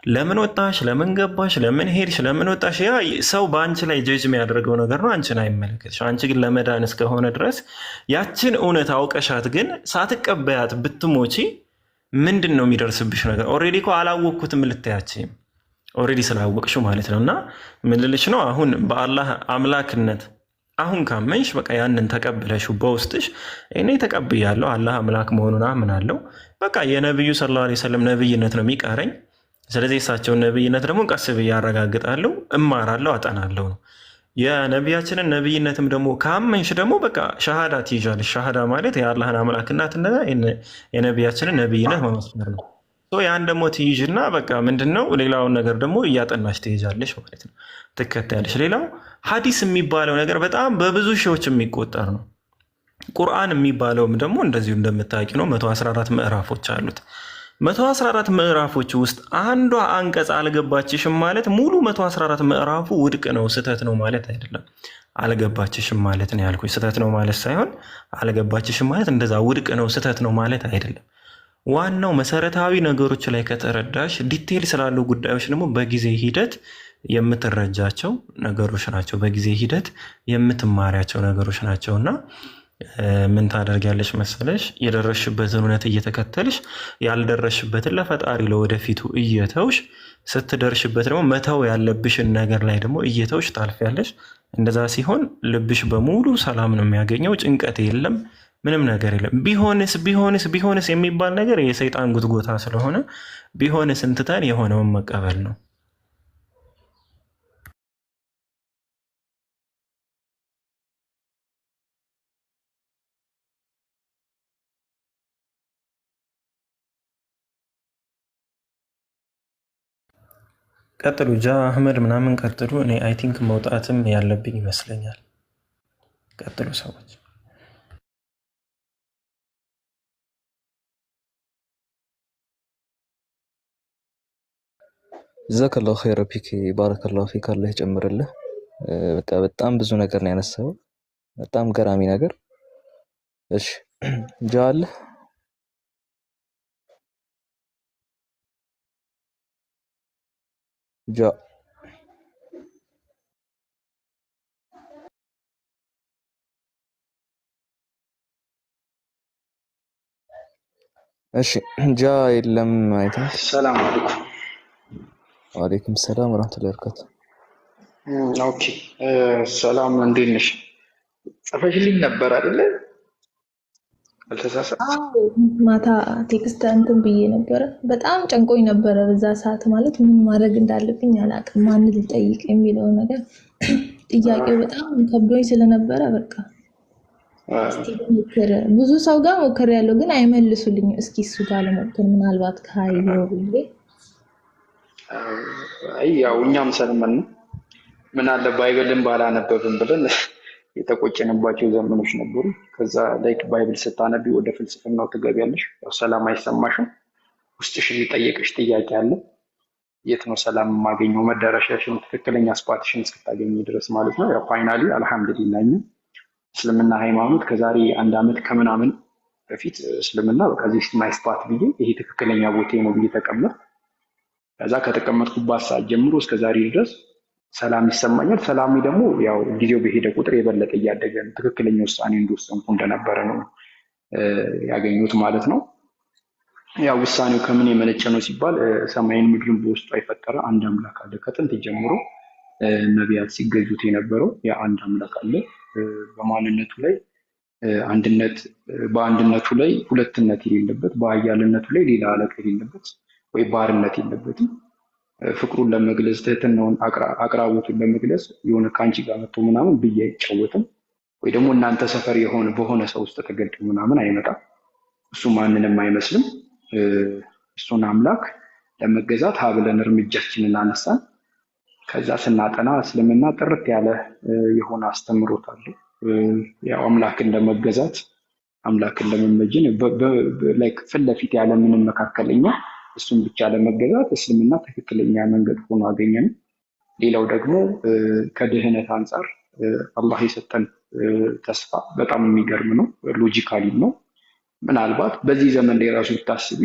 S1: ለምን ወጣሽ፣ ለምን ገባሽ፣ ለምን ሄድሽ፣ ለምን ወጣሽ፣ ያ ሰው በአንቺ ላይ ጀጅ የሚያደርገው ነገር ነው። አንቺን አይመለከትሽ። አንቺ ግን ለመዳን እስከሆነ ድረስ ያችን እውነት አውቀሻት ግን ሳትቀበያት ብትሞቺ ምንድን ነው የሚደርስብሽ ነገር? ኦልሬዲ እኮ አላወቅኩትም ልትያችም ኦልሬዲ ስላወቅሽው ማለት ነው። እና ምን ልልሽ ነው፣ አሁን በአላህ አምላክነት አሁን ካመንሽ በቃ ያንን ተቀብለሽው በውስጥሽ እኔ ተቀብያለሁ አላህ አምላክ መሆኑን አምናለሁ፣ በቃ የነብዩ ሰለላሁ ዐለይሂ ወሰለም ነብይነት ነው የሚቀረኝ። ስለዚህ እሳቸውን ነብይነት ደግሞ ቀስ ብዬ አረጋግጣለሁ፣ እማራለሁ፣ አጠናለሁ ነው። የነቢያችንን ነብይነትም ደግሞ ካመንሽ ደግሞ በቃ ሻሃዳ ትይዣለሽ። ሻሃዳ ማለት የአላህን አምላክነትና የነቢያችንን ነብይነት መመስከር ነው። ያን ደግሞ ትይዥና በቃ ምንድነው ሌላውን ነገር ደግሞ እያጠናሽ ትይዛለሽ ማለት ነው፣ ትከታያለሽ። ሌላው ሐዲስ የሚባለው ነገር በጣም በብዙ ሺዎች የሚቆጠር ነው። ቁርአን የሚባለውም ደግሞ እንደዚሁ እንደምታውቂ ነው 114 ምዕራፎች አሉት። 114 ምዕራፎች ውስጥ አንዷ አንቀጽ አልገባችሽም ማለት ሙሉ 114 ምዕራፉ ውድቅ ነው፣ ስህተት ነው ማለት አይደለም። አልገባችሽም ማለት ነው ያልኩኝ፣ ስህተት ነው ማለት ሳይሆን አልገባችሽም ማለት እንደዛ ውድቅ ነው፣ ስህተት ነው ማለት አይደለም። ዋናው መሰረታዊ ነገሮች ላይ ከተረዳሽ ዲቴል ስላሉ ጉዳዮች ደግሞ በጊዜ ሂደት የምትረጃቸው ነገሮች ናቸው፣ በጊዜ ሂደት የምትማሪያቸው ነገሮች ናቸው። እና ምን ታደርጊያለሽ መሰለሽ፣ የደረስሽበትን እውነት እየተከተልሽ ያልደረስሽበትን ለፈጣሪ ለወደፊቱ እየተውሽ ስትደርሽበት ደግሞ መተው ያለብሽን ነገር ላይ ደግሞ እየተውሽ ታልፊያለሽ። እንደዛ ሲሆን ልብሽ በሙሉ ሰላም ነው የሚያገኘው፣ ጭንቀት የለም፣ ምንም ነገር የለም። ቢሆንስ የሚባል ነገር የሰይጣን ጉትጎታ ስለሆነ ቢሆንስ እንትተን የሆነውን መቀበል ነው። ቀጥሉ። ጃ አህመድ ምናምን ቀጥሉ። እኔ አይ ቲንክ መውጣትም ያለብኝ ይመስለኛል። ቀጥሉ ሰዎች።
S3: ጀዛከላሁ ኸይረ ፒክ ባረከላሁ ፊክ አላህ ይጨምርልህ። በቃ በጣም ብዙ ነገር ነው ያነሳው፣ በጣም ገራሚ ነገር። እሺ ጃ አለ? ጃ እሺ ጃ የለም አይተህ።
S6: ሰላም አለይኩም።
S3: ወአለይኩም ሰላም ወራህመቱላሂ ወበረካቱ።
S6: ኦኬ ሰላም፣ እንዴት ነሽ? ጽፈሽልኝ ነበር አይደለ? አልተሳሳትኩም።
S5: አዎ ማታ ቴክስት እንትን ብዬ ነበረ። በጣም ጨንቆኝ ነበረ በዛ ሰዓት። ማለት ምን ማድረግ እንዳለብኝ አላውቅም፣ ማን ልጠይቅ የሚለው ነገር ጥያቄው በጣም ከብዶኝ ስለነበረ በቃ እስቲ ልሞክር። ብዙ ሰው ጋር ሞክሬያለሁ ግን አይመልሱልኝም። እስኪ እሱ ጋር ልሞክር ምናልባት ካየው ብዬ።
S6: አይ ያው እኛም ሰልመን ነው ምን አለ ባይብልን ባላነበብን ብለን የተቆጨንባቸው ዘመኖች ነበሩ። ከዛ ላይክ ባይብል ስታነቢ ወደ ፍልስፍናው ትገቢያለሽ። ያው ሰላም አይሰማሽም፣ ውስጥሽ የሚጠየቅሽ ጥያቄ አለ። የት ነው ሰላም የማገኘው? መዳረሻሽን፣ ትክክለኛ ስፓትሽን እስክታገኝ ድረስ ማለት ነው። ያው ፋይናሊ አልሐምዱሊላህ እኛ እስልምና ሃይማኖት ከዛሬ 1 ዓመት ከምናምን በፊት እስልምና በቃ ዚስ ማይ ስፓት ብዬ ይሄ ትክክለኛ ቦታ ነው ብዬ ተቀመጥኩ። ከዛ ከተቀመጥኩባት ሰዓት ጀምሮ እስከ ዛሬ ድረስ ሰላም ይሰማኛል። ሰላሚ ደግሞ ያው ጊዜው በሄደ ቁጥር የበለጠ እያደገ ነው። ትክክለኛ ውሳኔ እንደወሰንኩ እንደነበረ ነው ያገኙት ማለት ነው። ያው ውሳኔው ከምን የመነጨ ነው ሲባል ሰማይን ምድርን በውስጡ የፈጠረ አንድ አምላክ አለ። ከጥንት ጀምሮ ነቢያት ሲገዙት የነበረው ያ አንድ አምላክ አለ። በማንነቱ ላይ አንድነት፣ በአንድነቱ ላይ ሁለትነት የሌለበት፣ በኃያልነቱ ላይ ሌላ አለቃ የሌለበት ወይ ባርነት የለበትም። ፍቅሩን ለመግለጽ ትህትናውን፣ አቅራቦቱን ለመግለጽ የሆነ ከአንቺ ጋር መጥቶ ምናምን ብዬ አይጫወትም። ወይ ደግሞ እናንተ ሰፈር የሆነ በሆነ ሰው ውስጥ ተገልጦ ምናምን አይመጣም። እሱ ማንንም አይመስልም። እሱን አምላክ ለመገዛት ሀብለን እርምጃችንን አነሳን። ከዛ ስናጠና እስልምና ጥርት ያለ የሆነ አስተምሮት አለው። ያው አምላክን ለመገዛት አምላክን ለመመጀን ፊት ለፊት ያለ ምንም መካከለኛ እሱን ብቻ ለመገዛት እስልምና ትክክለኛ መንገድ ሆኖ አገኘን። ሌላው ደግሞ ከድህነት አንጻር አላህ የሰጠን ተስፋ በጣም የሚገርም ነው፣ ሎጂካሊ ነው። ምናልባት በዚህ ዘመን ላይ ራሱ ብታስቢ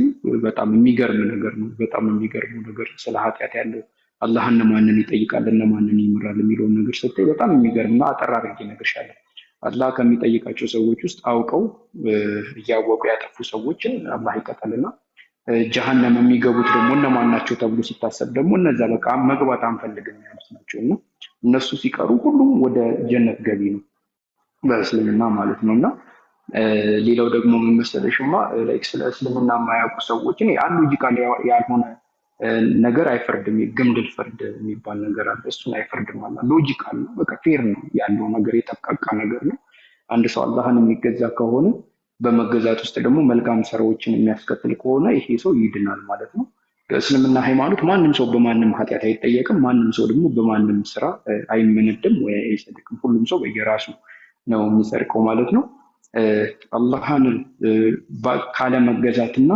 S6: በጣም የሚገርም ነገር ነው። በጣም የሚገርም ነገር ስለ ኃጢአት ያለው አላህ እነማንን ይጠይቃል እነማንን ይምራል የሚለውን ነገር ስታይ በጣም የሚገርምና አጠር አድርጌ እነግርሻለሁ። አላህ ከሚጠይቃቸው ሰዎች ውስጥ አውቀው እያወቁ ያጠፉ ሰዎችን አላህ ይቀጣልና ጀሃነም የሚገቡት ደግሞ እነማን ናቸው ተብሎ ሲታሰብ ደግሞ እነዛ በቃ መግባት አንፈልግም ያሉት ናቸው። እና እነሱ ሲቀሩ ሁሉም ወደ ጀነት ገቢ ነው በእስልምና ማለት ነው። እና ሌላው ደግሞ ምን መሰለሽማ ስለ እስልምና የማያውቁ ሰዎችን አንዱ ሎጂካል ያልሆነ ነገር አይፈርድም። ግምድል ፍርድ የሚባል ነገር አለ። እሱን አይፈርድም አለ። ሎጂካል ነው፣ በቃ ፌር ነው ያለው ነገር፣ የተብቃቃ ነገር ነው። አንድ ሰው አላህን የሚገዛ ከሆነ በመገዛት ውስጥ ደግሞ መልካም ስራዎችን የሚያስከትል ከሆነ ይሄ ሰው ይድናል ማለት ነው። በእስልምና ሃይማኖት ማንም ሰው በማንም ኃጢአት አይጠየቅም። ማንም ሰው ደግሞ በማንም ስራ አይመነድም ወይ አይሰድቅም። ሁሉም ሰው በየራሱ ነው የሚጸድቀው ማለት ነው። አላህን ካለመገዛትና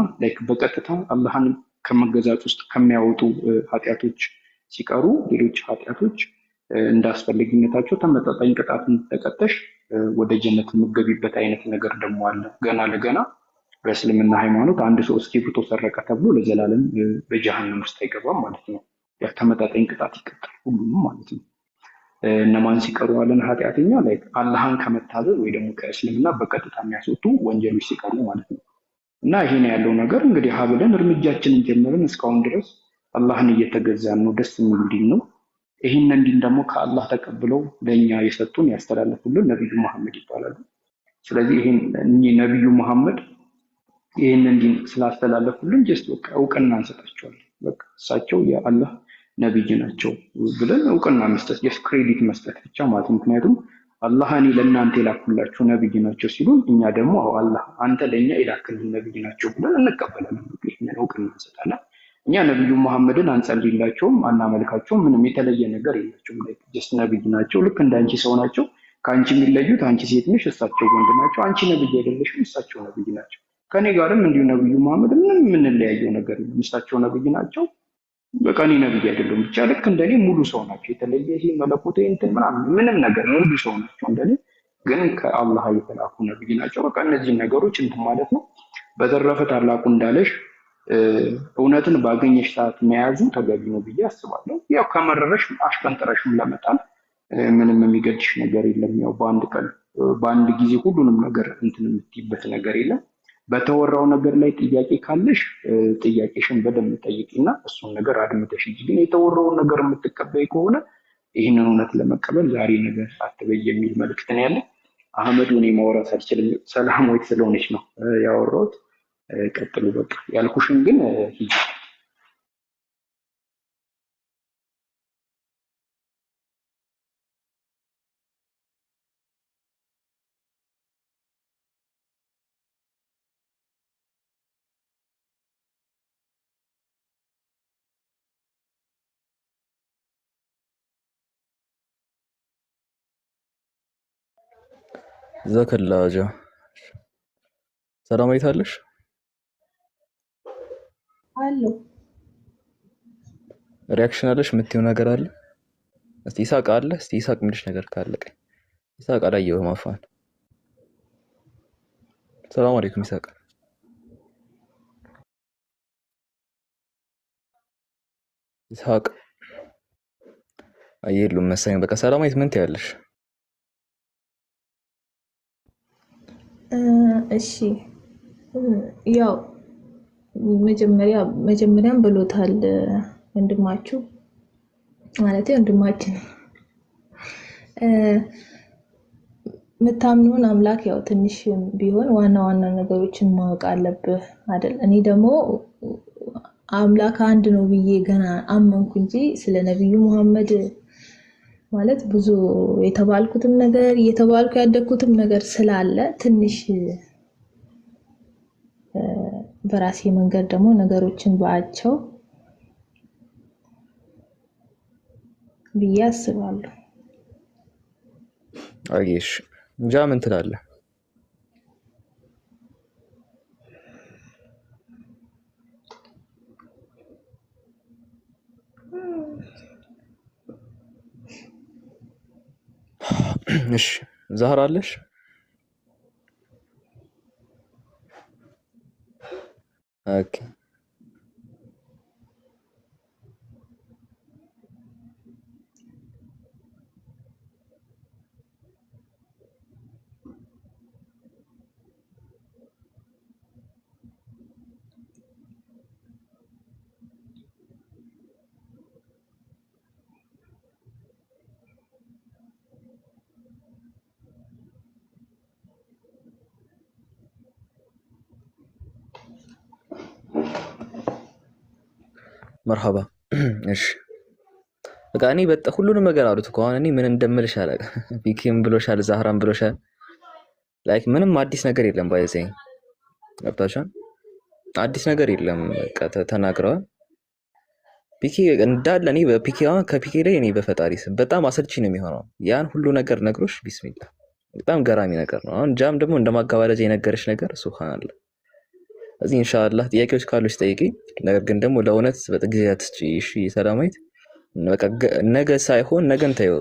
S6: በቀጥታ አላህን ከመገዛት ውስጥ ከሚያወጡ ኃጢአቶች ሲቀሩ ሌሎች ኃጢአቶች እንዳስፈላጊነታቸው ተመጣጣኝ ቅጣትን ተቀጠሽ ወደ ጀነት የምትገቢበት አይነት ነገር ደግሞ አለ። ገና ለገና በእስልምና ሃይማኖት አንድ ሰው እስክሪብቶ ሰረቀ ተብሎ ለዘላለም በጀሃነም ውስጥ አይገባም ማለት ነው። ያ ተመጣጣኝ ቅጣት ይቀጣል ሁሉንም ማለት ነው። እነማን ሲቀሩ አለን? ኃጢአተኛ ላይ አላህን ከመታዘዝ ወይ ደግሞ ከእስልምና በቀጥታ የሚያስወጡ ወንጀሎች ሲቀሩ ማለት ነው። እና ይሄ ነው ያለው ነገር። እንግዲህ ሀብለን እርምጃችንን ጀመርን። እስካሁን ድረስ አላህን እየተገዛን ነው። ደስ የሚል ዲን ነው። ይህንን ዲን ደግሞ ከአላህ ተቀብለው ለእኛ የሰጡን ያስተላለፉልን ነቢዩ መሐመድ ይባላሉ። ስለዚህ ይህን ነቢዩ መሐመድ ይህንን ዲን ስላስተላለፉልን ጀስት በቃ እውቅና እንሰጣቸዋለን። በቃ እሳቸው የአላህ ነቢይ ናቸው ብለን እውቅና መስጠት፣ ክሬዲት መስጠት ብቻ ማለት ነው። ምክንያቱም አላህ እኔ ለእናንተ የላኩላችሁ ነቢይ ናቸው ሲሉን እኛ ደግሞ አላህ አንተ ለእኛ የላክልን ነቢይ ናቸው ብለን እንቀበላለን። ይህንን እውቅና እንሰጣለን። እኛ ነብዩ መሐመድን አንጸልይላቸውም፣ አናመልካቸውም። ምንም የተለየ ነገር የላቸውም። ጀስት ነብይ ናቸው። ልክ እንዳንቺ ሰው ናቸው። ከአንቺ የሚለዩት አንቺ ሴት ነሽ፣ እሳቸው ወንድ ናቸው። አንቺ ነብይ አይደለሽም፣ እሳቸው ነብይ ናቸው። ከኔ ጋርም እንዲሁ ነብዩ መሐመድ ምንም የምንለያየው ነገር የለም። እሳቸው ነብይ ናቸው፣ በቃ እኔ ነብይ አይደለሁም። ብቻ ልክ እንደኔ ሙሉ ሰው ናቸው። የተለየ ይሄ መለኮት እንትን ምናምን ምንም ነገር ሙሉ ሰው ናቸው እንደኔ፣ ግን ከአላህ የተላኩ ነብይ ናቸው። በቃ እነዚህ ነገሮች እንትን ማለት ነው። በተረፈ ታላቁ እንዳለሽ እውነትን ባገኘሽ ሰዓት መያዙ ተገቢ ነው ብዬ አስባለሁ። ያው ከመረረሽ አሽቀንጥረሽም ለመጣል ምንም የሚገድሽ ነገር የለም። ያው በአንድ ቀን በአንድ ጊዜ ሁሉንም ነገር እንትን የምትይበት ነገር የለም። በተወራው ነገር ላይ ጥያቄ ካለሽ ጥያቄሽን በደንብ ጠይቂና እሱን ነገር አድምተሽ እንጂ ግን የተወራውን ነገር የምትቀበይ ከሆነ ይህንን እውነት ለመቀበል ዛሬ ነገር አትበይ የሚል መልእክት ነው ያለ። አህመድ እኔ ማውራት አልችልም፣ ሰላማዊት ስለሆነች ነው ያወራሁት። ቀጥሉ በቃ ያልኩሽን ግን ሂጂ።
S3: ዘከላጃ ሰላማዊት አለሽ?
S5: አሉ
S3: ሪያክሽን አለሽ? የምትይው ነገር አለ? እስቲ ይሳቅ አለ? እስቲ ይሳቅ የሚልሽ ነገር ካለ ቀኝ ይሳቅ። አላየሁህም አፋን። ሰላም አለይኩም ይሳቅ። ይሳቅ አየሉም መሰለኝ። በቃ ሰላማዊት ምን ትያለሽ?
S5: እሺ ያው መጀመሪያም ብሎታል ወንድማችሁ ማለት ወንድማችን የምታምኑን አምላክ ያው ትንሽ ቢሆን ዋና ዋና ነገሮችን ማወቅ አለብህ አይደል? እኔ ደግሞ አምላክ አንድ ነው ብዬ ገና አመንኩ እንጂ ስለ ነብዩ መሐመድ ማለት ብዙ የተባልኩትም ነገር እየተባልኩ ያደግኩትም ነገር ስላለ ትንሽ በራሴ መንገድ ደግሞ ነገሮችን ባያቸው ብዬ አስባለሁ።
S3: አየሽ ጃ ምን ትላለህ? እሺ ዛህራ አለሽ? ኦኬ መርሐባ። እሺ በቃ እኔ ሁሉንም ነገር አሉት እኮ አሁን እኔ ምን እንደምልሽ አላውቅም። ቢኪም ብሎሻል፣ ዛህራም ብሎሻል። ላይክ ምንም አዲስ ነገር የለም። ባይዘኝ ገብታችኋል? አዲስ ነገር የለም። በቃ ተናግረዋል። ፒኬ እንዳለ እኔ በፒኬ አሁን ከፒኬ ላይ እኔ በፈጣሪ ስም በጣም አሰልቺ ነው የሚሆነው። ያን ሁሉ ነገር ነግሮሽ ቢስሚላህ በጣም ገራሚ ነገር ነው። አሁን ጃም ደግሞ እንደማጋባለጅ የነገረሽ ነገር ሱብሃንአላህ። እዚህ ኢንሻአላህ ጥያቄዎች ካሉሽ ጠይቂ። ነገር ግን ደግሞ ለእውነት በጊዜ አትስጪ። እሺ ሰላማዊት፣ በቃ ነገ ሳይሆን ነገን ታዩ።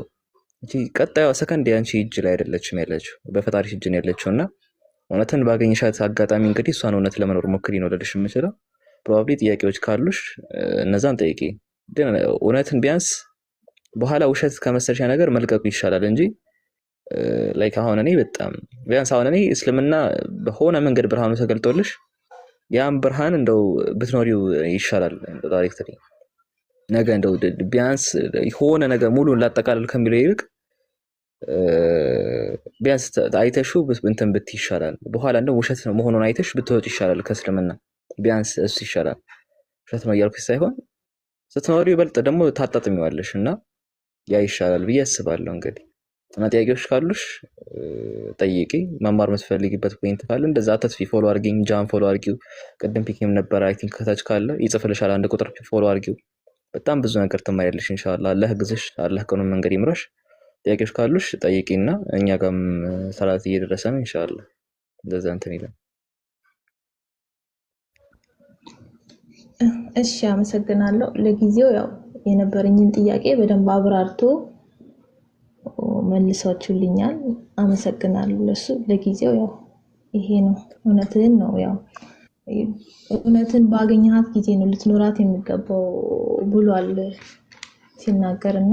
S3: እቺ ቀጣዩ ሰከንድ ያንቺ እጅ ላይ አይደለችም ያለችው በፈጣሪ እጅ ነው ያለችውና እውነትን ባገኘሻት አጋጣሚ እንግዲህ እሷን እውነት ለመኖር ሞክሪ ነው ልልሽ የምችለው። ፕሮባብሊ ጥያቄዎች ካሉሽ እነዛን ጠይቂ። ግን እውነትን ቢያንስ በኋላ ውሸት ከመሰልሻ ነገር መልቀቁ ይሻላል እንጂ ላይክ አሁን እኔ በጣም ቢያንስ አሁን እኔ እስልምና በሆነ መንገድ ብርሃኑ ተገልጦልሽ ያን ብርሃን እንደው ብትኖሪው ይሻላል። ዳይሬክትሊ ነገ እንደው ቢያንስ የሆነ ነገር ሙሉን ላጠቃልል ከሚለው ይልቅ ቢያንስ አይተሹ እንትን ብትይ ይሻላል። በኋላ እንደው ውሸት ነው መሆኑን አይተሽ ብትወጪ ይሻላል ከእስልምና። ቢያንስ እሱ ይሻላል። ውሸት ነው እያልኩሽ ሳይሆን ስትኖሪው ይበልጥ ደግሞ ታጣጥሚዋለሽ እና ያ ይሻላል ብዬ አስባለሁ። እንግዲህ እና ጥያቄዎች ካሉሽ ጠይቂ። መማር የምትፈልጊበት ፖይንት ካለ እንደዛ አትጥፊ። ፎሎ አድርጊኝ፣ ጃን ፎሎ አድርጊው። ቅድም ፒኬም ነበር አይ ቲንክ ከታች ካለ ይጽፍልሻል። አንድ ቁጥር ፎሎ አድርጊው። በጣም ብዙ ነገር ትማሪያለሽ ኢንሻአላህ። አላህ ግዝሽ፣ አላህ ቀኑን መንገድ ይምራሽ። ጥያቄዎች ካሉሽ ጠይቂና እኛ ጋርም ሰላት እየደረሰ ነው ኢንሻአላህ። እንደዛ እንትን ይላል።
S5: እሺ አመሰግናለሁ። ለጊዜው ያው የነበረኝን ጥያቄ በደንብ አብራርቶ መልሳችሁልኛል። አመሰግናለሁ ለሱ። ለጊዜው ያው ይሄ ነው። እውነትን ነው ያው እውነትን ባገኘሃት ጊዜ ነው ልትኖራት የሚገባው ብሏል ሲናገርና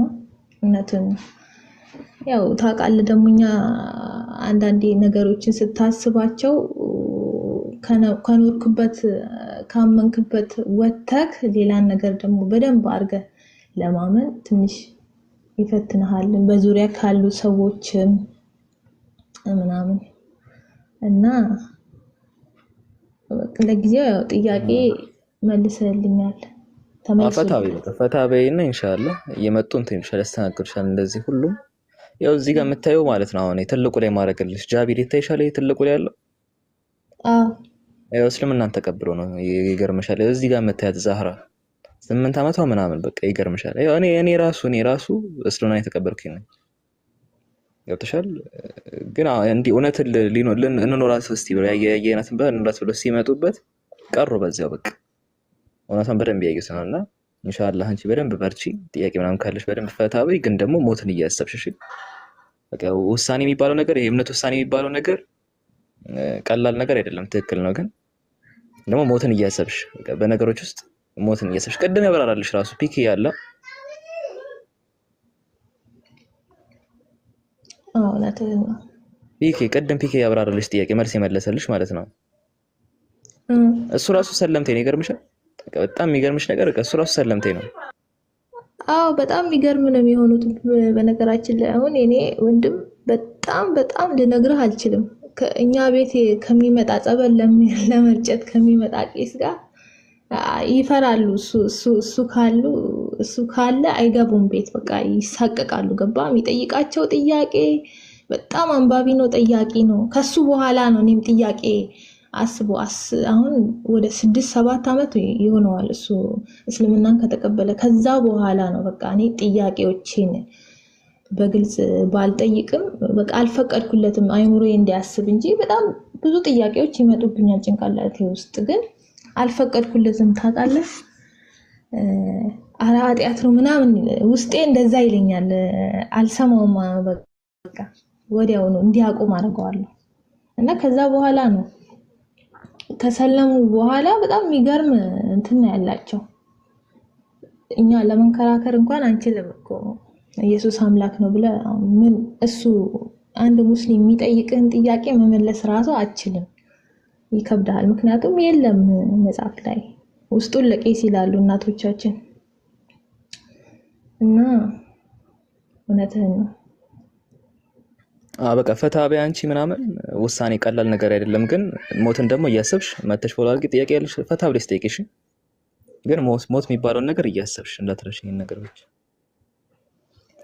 S5: እውነትን ያው ታውቃለህ። ደግሞ እኛ አንዳንዴ ነገሮችን ስታስባቸው ከኖርክበት ካመንክበት ወተክ ሌላን ነገር ደግሞ በደንብ አድርገህ ለማመን ትንሽ ይፈትንሃል፣ በዙሪያ ካሉ ሰዎችም ምናምን እና ለጊዜው ያው ጥያቄ መልሰልኛል።
S3: ፈታበይና ኢንሻአላህ እየመጡ እንትን ይልሻል፣ ያስተናግዱሻል። እንደዚህ ሁሉም ያው እዚህ ጋር የምታየው ማለት ነው። አሁን ትልቁ ላይ ማድረግልሽ ጃቢር ይታይሻል። ትልቁ ላይ ያለው ያው እስልምናን ተቀብሎ ነው። ይገርምሻል። እዚህ ጋር የምታያት ዛህራ 8 ዓመቷ ምናምን በቃ ይገርምሻል። ያው እኔ ራሱ እስልምና የተቀበልኩኝ ነኝ። ገብተሻል። ግን እንዲ እውነት እንኖራት እስቲ ብለው ያየናትን በእንራት ብለው ሲመጡበት ቀሩ በዚያው በቃ እውነታን በደንብ ያዩት ነውና ኢንሻአላህ አንቺ በደንብ በርቺ። ጥያቄ ምናምን ካለሽ በደንብ ፈታበይ። ግን ደግሞ ሞትን እያሰብሽ እሺ። በቃ ውሳኔ የሚባለው ነገር የእምነት ውሳኔ የሚባለው ነገር ቀላል ነገር አይደለም። ትክክል ነው። ግን ደግሞ ሞትን እያሰብሽ በነገሮች ውስጥ ሞትን እያሰብሽ ቀደም ያበራራልሽ ራሱ ፒኬ ያለ ፒኬ ቀደም ፒኬ ያበራራልሽ ጥያቄ መልስ የመለሰልሽ ማለት ነው። እሱ ራሱ ሰለምቴ ነው። ይገርምሻል። በጣም የሚገርምሽ ነገር እሱ ራሱ ሰለምቴ ነው።
S5: አዎ በጣም የሚገርም ነው የሚሆኑት። በነገራችን ላይ አሁን እኔ ወንድም በጣም ልነግርህ አልችልም። ከእኛ ቤት ከሚመጣ ጸበል ለመርጨት ከሚመጣ ቄስ ጋር ይፈራሉ። እሱ ካለ አይገቡም ቤት በቃ ይሳቀቃሉ። ገባ? የሚጠይቃቸው ጥያቄ በጣም አንባቢ ነው፣ ጠያቂ ነው። ከሱ በኋላ ነው እኔም ጥያቄ አሁን ወደ 6-7 ዓመት ይሆነዋል እሱ እስልምናን ከተቀበለ። ከዛ በኋላ ነው በቃ እኔ ጥያቄዎችን በግልጽ ባልጠይቅም በቃ አልፈቀድኩለትም አይምሮዬ እንዲያስብ እንጂ በጣም ብዙ ጥያቄዎች ይመጡብኛል ጭንቅላቴ ውስጥ፣ ግን አልፈቀድኩለትም። ታውቃለህ፣ ኧረ ኃጢአት ነው ምናምን ውስጤ እንደዛ ይለኛል። አልሰማውም። በቃ ወዲያው ነው እንዲያቆም አድርገዋለሁ። እና ከዛ በኋላ ነው ከሰለሙ በኋላ በጣም የሚገርም እንትን ያላቸው። እኛ ለመንከራከር እንኳን አንችልም እኮ ኢየሱስ አምላክ ነው ብለህ ምን እሱ አንድ ሙስሊም የሚጠይቅህን ጥያቄ መመለስ ራሱ አችልም፣ ይከብዳል። ምክንያቱም የለም መጽሐፍ ላይ ውስጡን ለቄስ ይላሉ እናቶቻችን። እና እውነትህን ነው።
S3: በቃ ፈታ በይ አንቺ ምናምን ውሳኔ ቀላል ነገር አይደለም። ግን ሞትን ደግሞ እያሰብሽ መተሽ ፎሎ አድርጊ። ጥያቄ ያለሽ ፈታ ብለሽ ጠይቂሽ። ግን ሞት የሚባለውን ነገር እያሰብሽ እንዳትረሽ። ይሄን ነገር ብቻ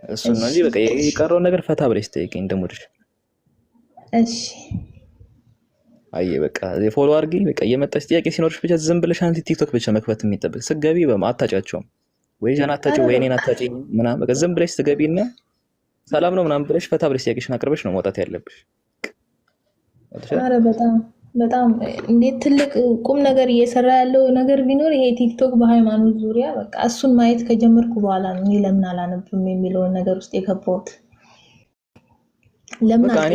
S3: እሱ ነው እንጂ በቃ የቀረውን ነገር ፈታ ብለሽ ጠይቂኝ እንደሞድሽ።
S5: እሺ
S3: አይ በቃ ፎሎ አድርጊ። በቃ እየመጣሽ ጥያቄ ሲኖርሽ ብቻ ዝም ብለሽ አንቺ ቲክቶክ ብቻ መክፈት የሚጠብቅ ስገቢ አታጫቸውም ወይ ጃና አታጭ ወይ እኔን አታጭኝ ምናምን በቃ ዝም ብለሽ ትገቢና ሰላም ነው ምናምን ብለሽ ፈታ ብለሽ ጥያቄሽን አቅርበሽ ነው መውጣት ያለብሽ።
S5: ኧረ በጣም እንዴት ትልቅ ቁም ነገር እየሰራ ያለው ነገር ቢኖር ይሄ ቲክቶክ በሃይማኖት ዙሪያ በቃ እሱን ማየት ከጀመርኩ በኋላ ነው እኔ ለምን አላነብም የሚለውን ነገር ውስጥ የገባሁት። ለምን
S3: በቃ እኔ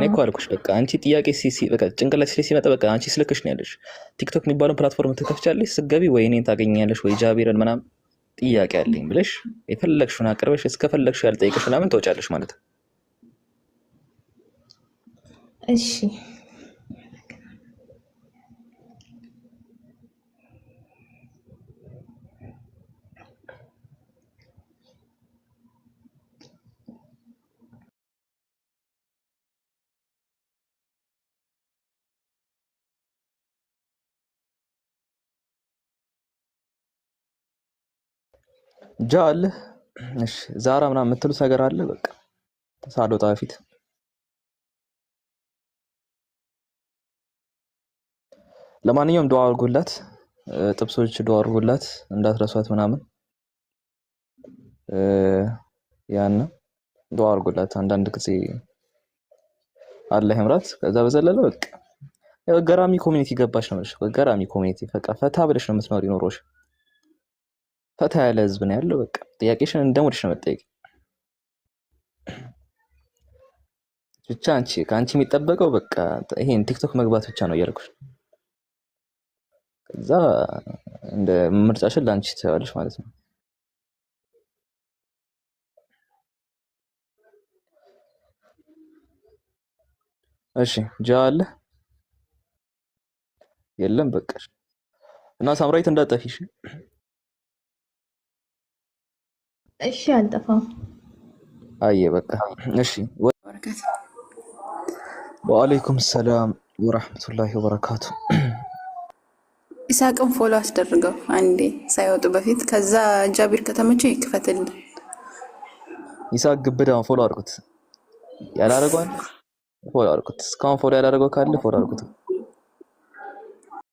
S3: እኮ አልኩሽ በቃ አንቺ ጥያቄ በቃ ጭንቅላትሽ ላይ ሲመጣ በቃ አንቺ ስልክሽ ነው ያለሽ። ቲክቶክ የሚባለውን ፕላትፎርም ትከፍቻለሽ። ስገቢ ወይ እኔን ታገኛለሽ ወይ ጃቢረን ምናምን ጥያቄ አለኝ ብለሽ የፈለግሽውን አቅርበሽ እስከፈለግሽው ያልጠይቀሽ ምናምን ተወጫለሽ ማለት ነው።
S5: እሺ
S3: ጃ አለ። እሺ ዛራ ምናምን የምትሉት ነገር አለ በቃ ሳልወጣ በፊት ለማንኛውም ዱዓ አድርጉላት። ጥብሶች ዱዓ አድርጉላት እንዳትረሷት ምናምን ያን ዱዓ አድርጉላት። አንዳንድ ጊዜ አላህ ይምራት። ከዛ በዘለለ በቃ ያው ገራሚ ኮሚኒቲ ገባሽ ነው። ገራሚ ኮሚኒቲ በቃ ፈታ ብለሽ ነው የምትኖሪ ኖሮሽ። ፈታ ያለ ህዝብ ነው ያለው። በቃ ጥያቄሽን እንደሞድሽ ነው መጠየቅ ብቻ። አንቺ ከአንቺ የሚጠበቀው በቃ ይሄን ቲክቶክ መግባት ብቻ ነው እያልኩሽ። ከዛ እንደ ምርጫሽን ላንቺ ትያለሽ ማለት ነው። እሺ ጃ አለ የለም በቃ እና ሳምራዊት እንዳጠፊሽ።
S5: እሺ አልጠፋም።
S3: አየ በቃ እሺ። ወአለይኩም ሰላም ወራህመቱላሂ ወበረካቱ።
S7: ኢሳቅን ፎሎ አስደርገው አንዴ ሳይወጡ በፊት። ከዛ ጃቢር ከተመቸው ይክፈትልን።
S3: ኢሳቅ ግብዳውን ፎሎ አድርጉት። ያላረገው ፎሎ አድርጉት። እስካሁን ፎሎ ያላረገው ካለ ፎሎ አድርጉት።